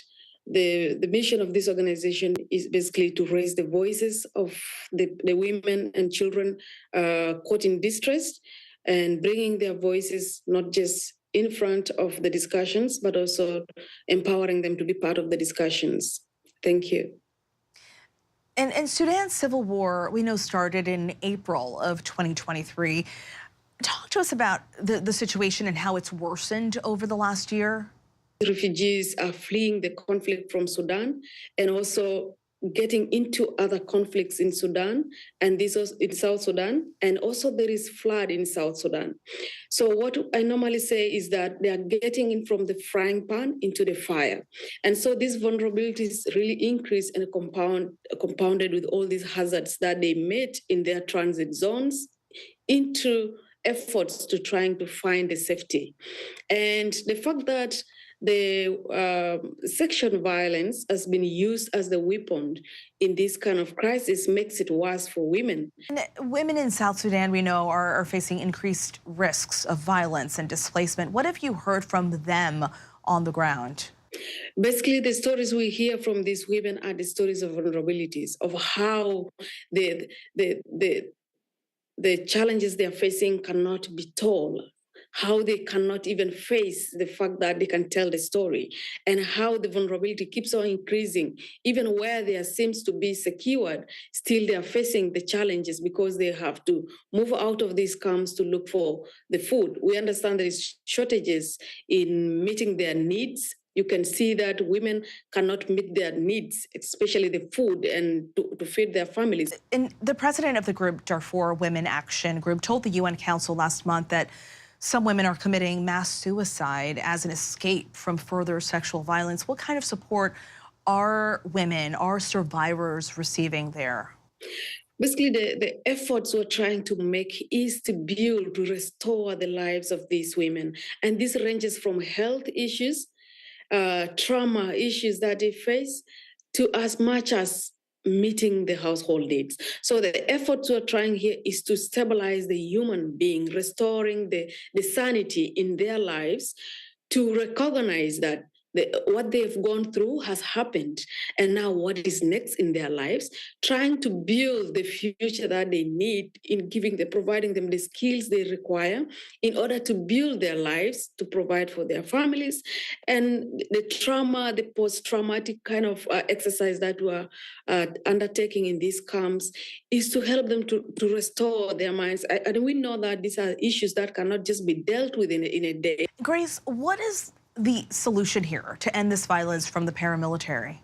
the mission of this organization is basically to raise the voices of the women and children caught in distress and bringing their voices not just in front of the discussions, but also empowering them to be part of the discussions. Thank you. And Sudan's civil war, we know, started in April of 2023. Talk to us about the situation and how it's worsened over the last year. Refugees are fleeing the conflict from Sudan and also getting into other conflicts in Sudan and this was in South Sudan, and also there is flood in South Sudan. So what I normally say is that they are getting in from the frying pan into the fire. And so these vulnerabilities really increase and compounded with all these hazards that they met in their transit zones into efforts to trying to find the safety. And the fact that the sexual violence has been used as the weapon in this kind of crisis makes it worse for women. And women in South Sudan, we know, are facing increased risks of violence and displacement. What have you heard from them on the ground? Basically, the stories we hear from these women are the stories of vulnerabilities, of how the challenges they're facing cannot be told, how they cannot even face the fact that they can tell the story, and how the vulnerability keeps on increasing. Even where there seems to be secured, still they are facing the challenges because they have to move out of these camps to look for the food. We understand there is shortages in meeting their needs. You can see that women cannot meet their needs, especially the food and to feed their families. And the president of the group Darfur Women Action Group told the UN Council last month that some women are committing mass suicide as an escape from further sexual violence. What kind of support are women, are survivors receiving there? Basically, the efforts we're trying to make is to build, to restore the lives of these women. And this ranges from health issues, trauma issues that they face, to as much as meeting the household needs. So the efforts we're trying here is to stabilize the human being, restoring the sanity in their lives, to recognize that what they've gone through has happened, and now what is next in their lives, trying to build the future that they need in providing them the skills they require in order to build their lives, to provide for their families. And the trauma, the post-traumatic kind of exercise that we're undertaking in these camps is to help them to restore their minds. And we know that these are issues that cannot just be dealt with in a day. Grace, what is the solution here to end this violence from the paramilitary?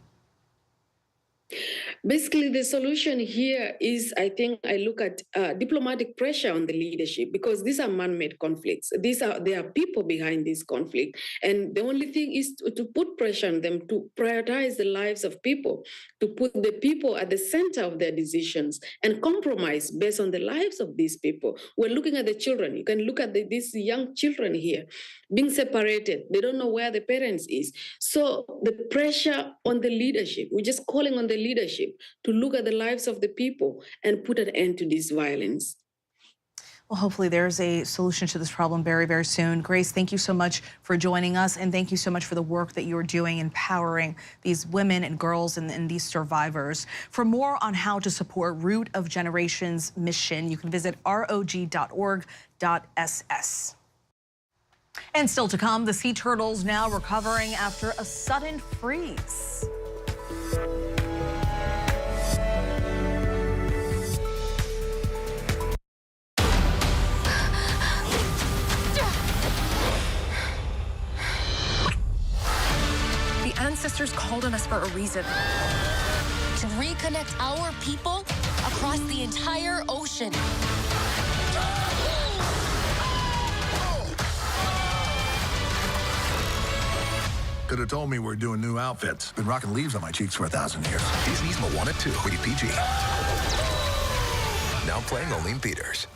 Basically, the solution here is, I think, I look at diplomatic pressure on the leadership, because these are man-made conflicts. There are people behind this conflict, and the only thing is to put pressure on them to prioritize the lives of people, to put the people at the center of their decisions, and compromise based on the lives of these people. We're looking at the children. You can look at these young children here being separated. They don't know where the parents is. So the pressure on the leadership, we're just calling on the leadership to look at the lives of the people and put an end to this violence. Well, hopefully there's a solution to this problem very, very soon. Grace, thank you so much for joining us, and thank you so much for the work that you're doing empowering these women and girls and these survivors. For more on how to support Root of Generations mission, you can visit rog.org.ss. And still to come, the sea turtles now recovering after a sudden freeze. The ancestors called on us for a reason. To reconnect our people across the entire ocean. Could have told me we're doing new outfits. Been rocking leaves on my cheeks for 1,000 years. Disney's Moana 2, rated PG. Now playing only in theaters.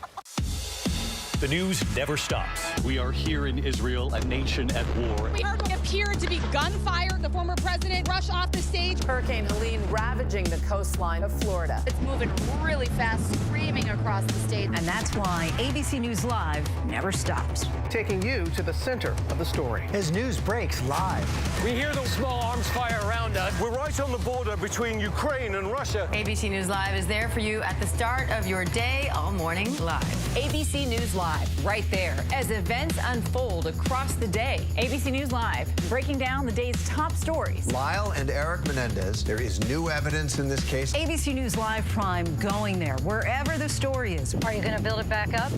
The news never stops. We are here in Israel, a nation at war. We heard what appeared to be gunfire. The former president rushed off the stage. Hurricane Helene ravaging the coastline of Florida. It's moving really fast, screaming across the state. And that's why ABC News Live never stops. Taking you to the center of the story. As news breaks live. We hear those small arms fire around us. We're right on the border between Ukraine and Russia. ABC News Live is there for you at the start of your day, all morning live. ABC News Live, right there, as events unfold across the day. ABC News Live, breaking down the day's top stories. Lyle and Eric Menendez, there is new evidence in this case. ABC News Live Prime going there, wherever the story is. Are you going to build it back up?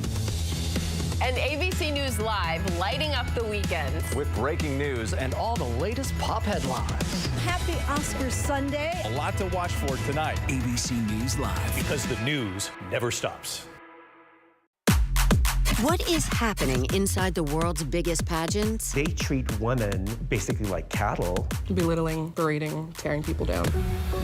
And ABC News Live, lighting up the weekend. With breaking news and all the latest pop headlines. Happy Oscars Sunday. A lot to watch for tonight. ABC News Live. Because the news never stops. What is happening inside the world's biggest pageants? They treat women basically like cattle. Belittling, berating, tearing people down.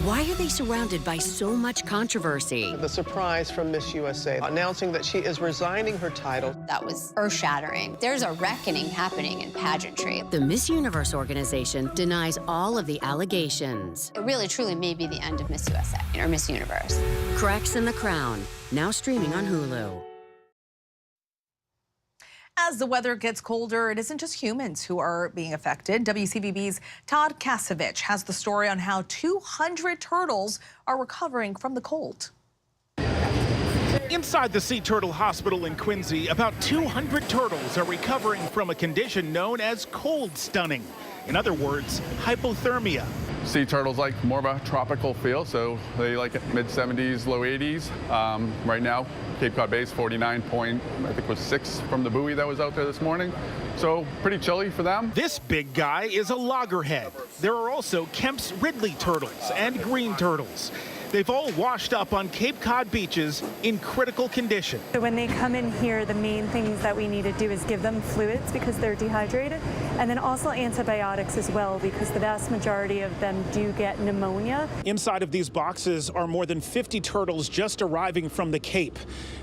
Why are they surrounded by so much controversy? The surprise from Miss USA announcing that she is resigning her title. That was earth-shattering. There's a reckoning happening in pageantry. The Miss Universe organization denies all of the allegations. It really, truly may be the end of Miss USA or Miss Universe. Cracks in the Crown, now streaming on Hulu. As the weather gets colder, it isn't just humans who are being affected. WCVB's Todd Kasevich has the story on how 200 turtles are recovering from the cold. Inside the Sea Turtle Hospital in Quincy, about 200 turtles are recovering from a condition known as cold stunning. In other words, hypothermia. Sea turtles like more of a tropical feel, so they like mid-70s, low 80s. Right now, Cape Cod Bay's 49.6 from the buoy that was out there this morning. So pretty chilly for them. This big guy is a loggerhead. There are also Kemp's Ridley turtles and green turtles. They've all washed up on Cape Cod beaches in critical condition. So when they come in here, the main things that we need to do is give them fluids because they're dehydrated, and then also antibiotics as well because the vast majority of them do get pneumonia. Inside of these boxes are more than 50 turtles just arriving from the Cape.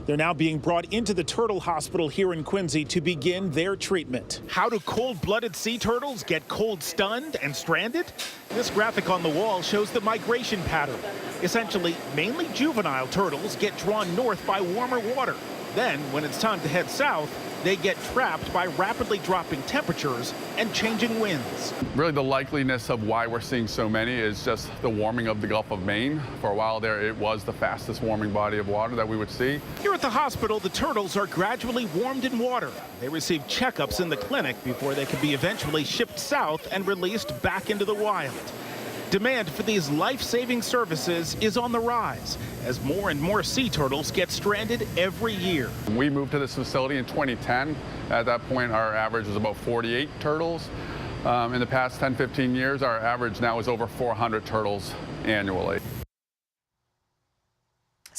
They're now being brought into the Turtle Hospital here in Quincy to begin their treatment. How do cold-blooded sea turtles get cold-stunned and stranded? This graphic on the wall shows the migration pattern. Essentially, mainly juvenile turtles get drawn north by warmer water. Then, when it's time to head south, they get trapped by rapidly dropping temperatures and changing winds. Really the likeliness of why we're seeing so many is just the warming of the Gulf of Maine. For a while there, it was the fastest warming body of water that we would see. Here at the hospital, the turtles are gradually warmed in water. They receive checkups in the clinic before they can be eventually shipped south and released back into the wild. Demand for these life-saving services is on the rise as more and more sea turtles get stranded every year. We moved to this facility in 2010. At that point, our average was about 48 turtles. In the past 10, 15 years, our average now is over 400 turtles annually.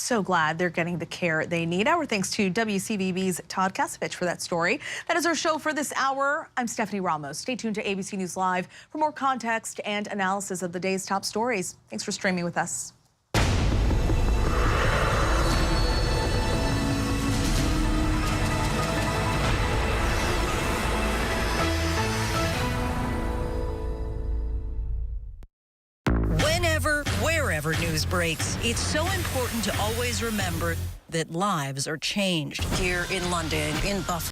So glad they're getting the care they need. Our thanks to WCVB's Todd Kasevich for that story. That is our show for this hour. I'm Stephanie Ramos. Stay tuned to ABC News Live for more context and analysis of the day's top stories. Thanks for streaming with us. Whenever, wherever news breaks, it's so important to always remember that lives are changed. Here in London, in Buffalo.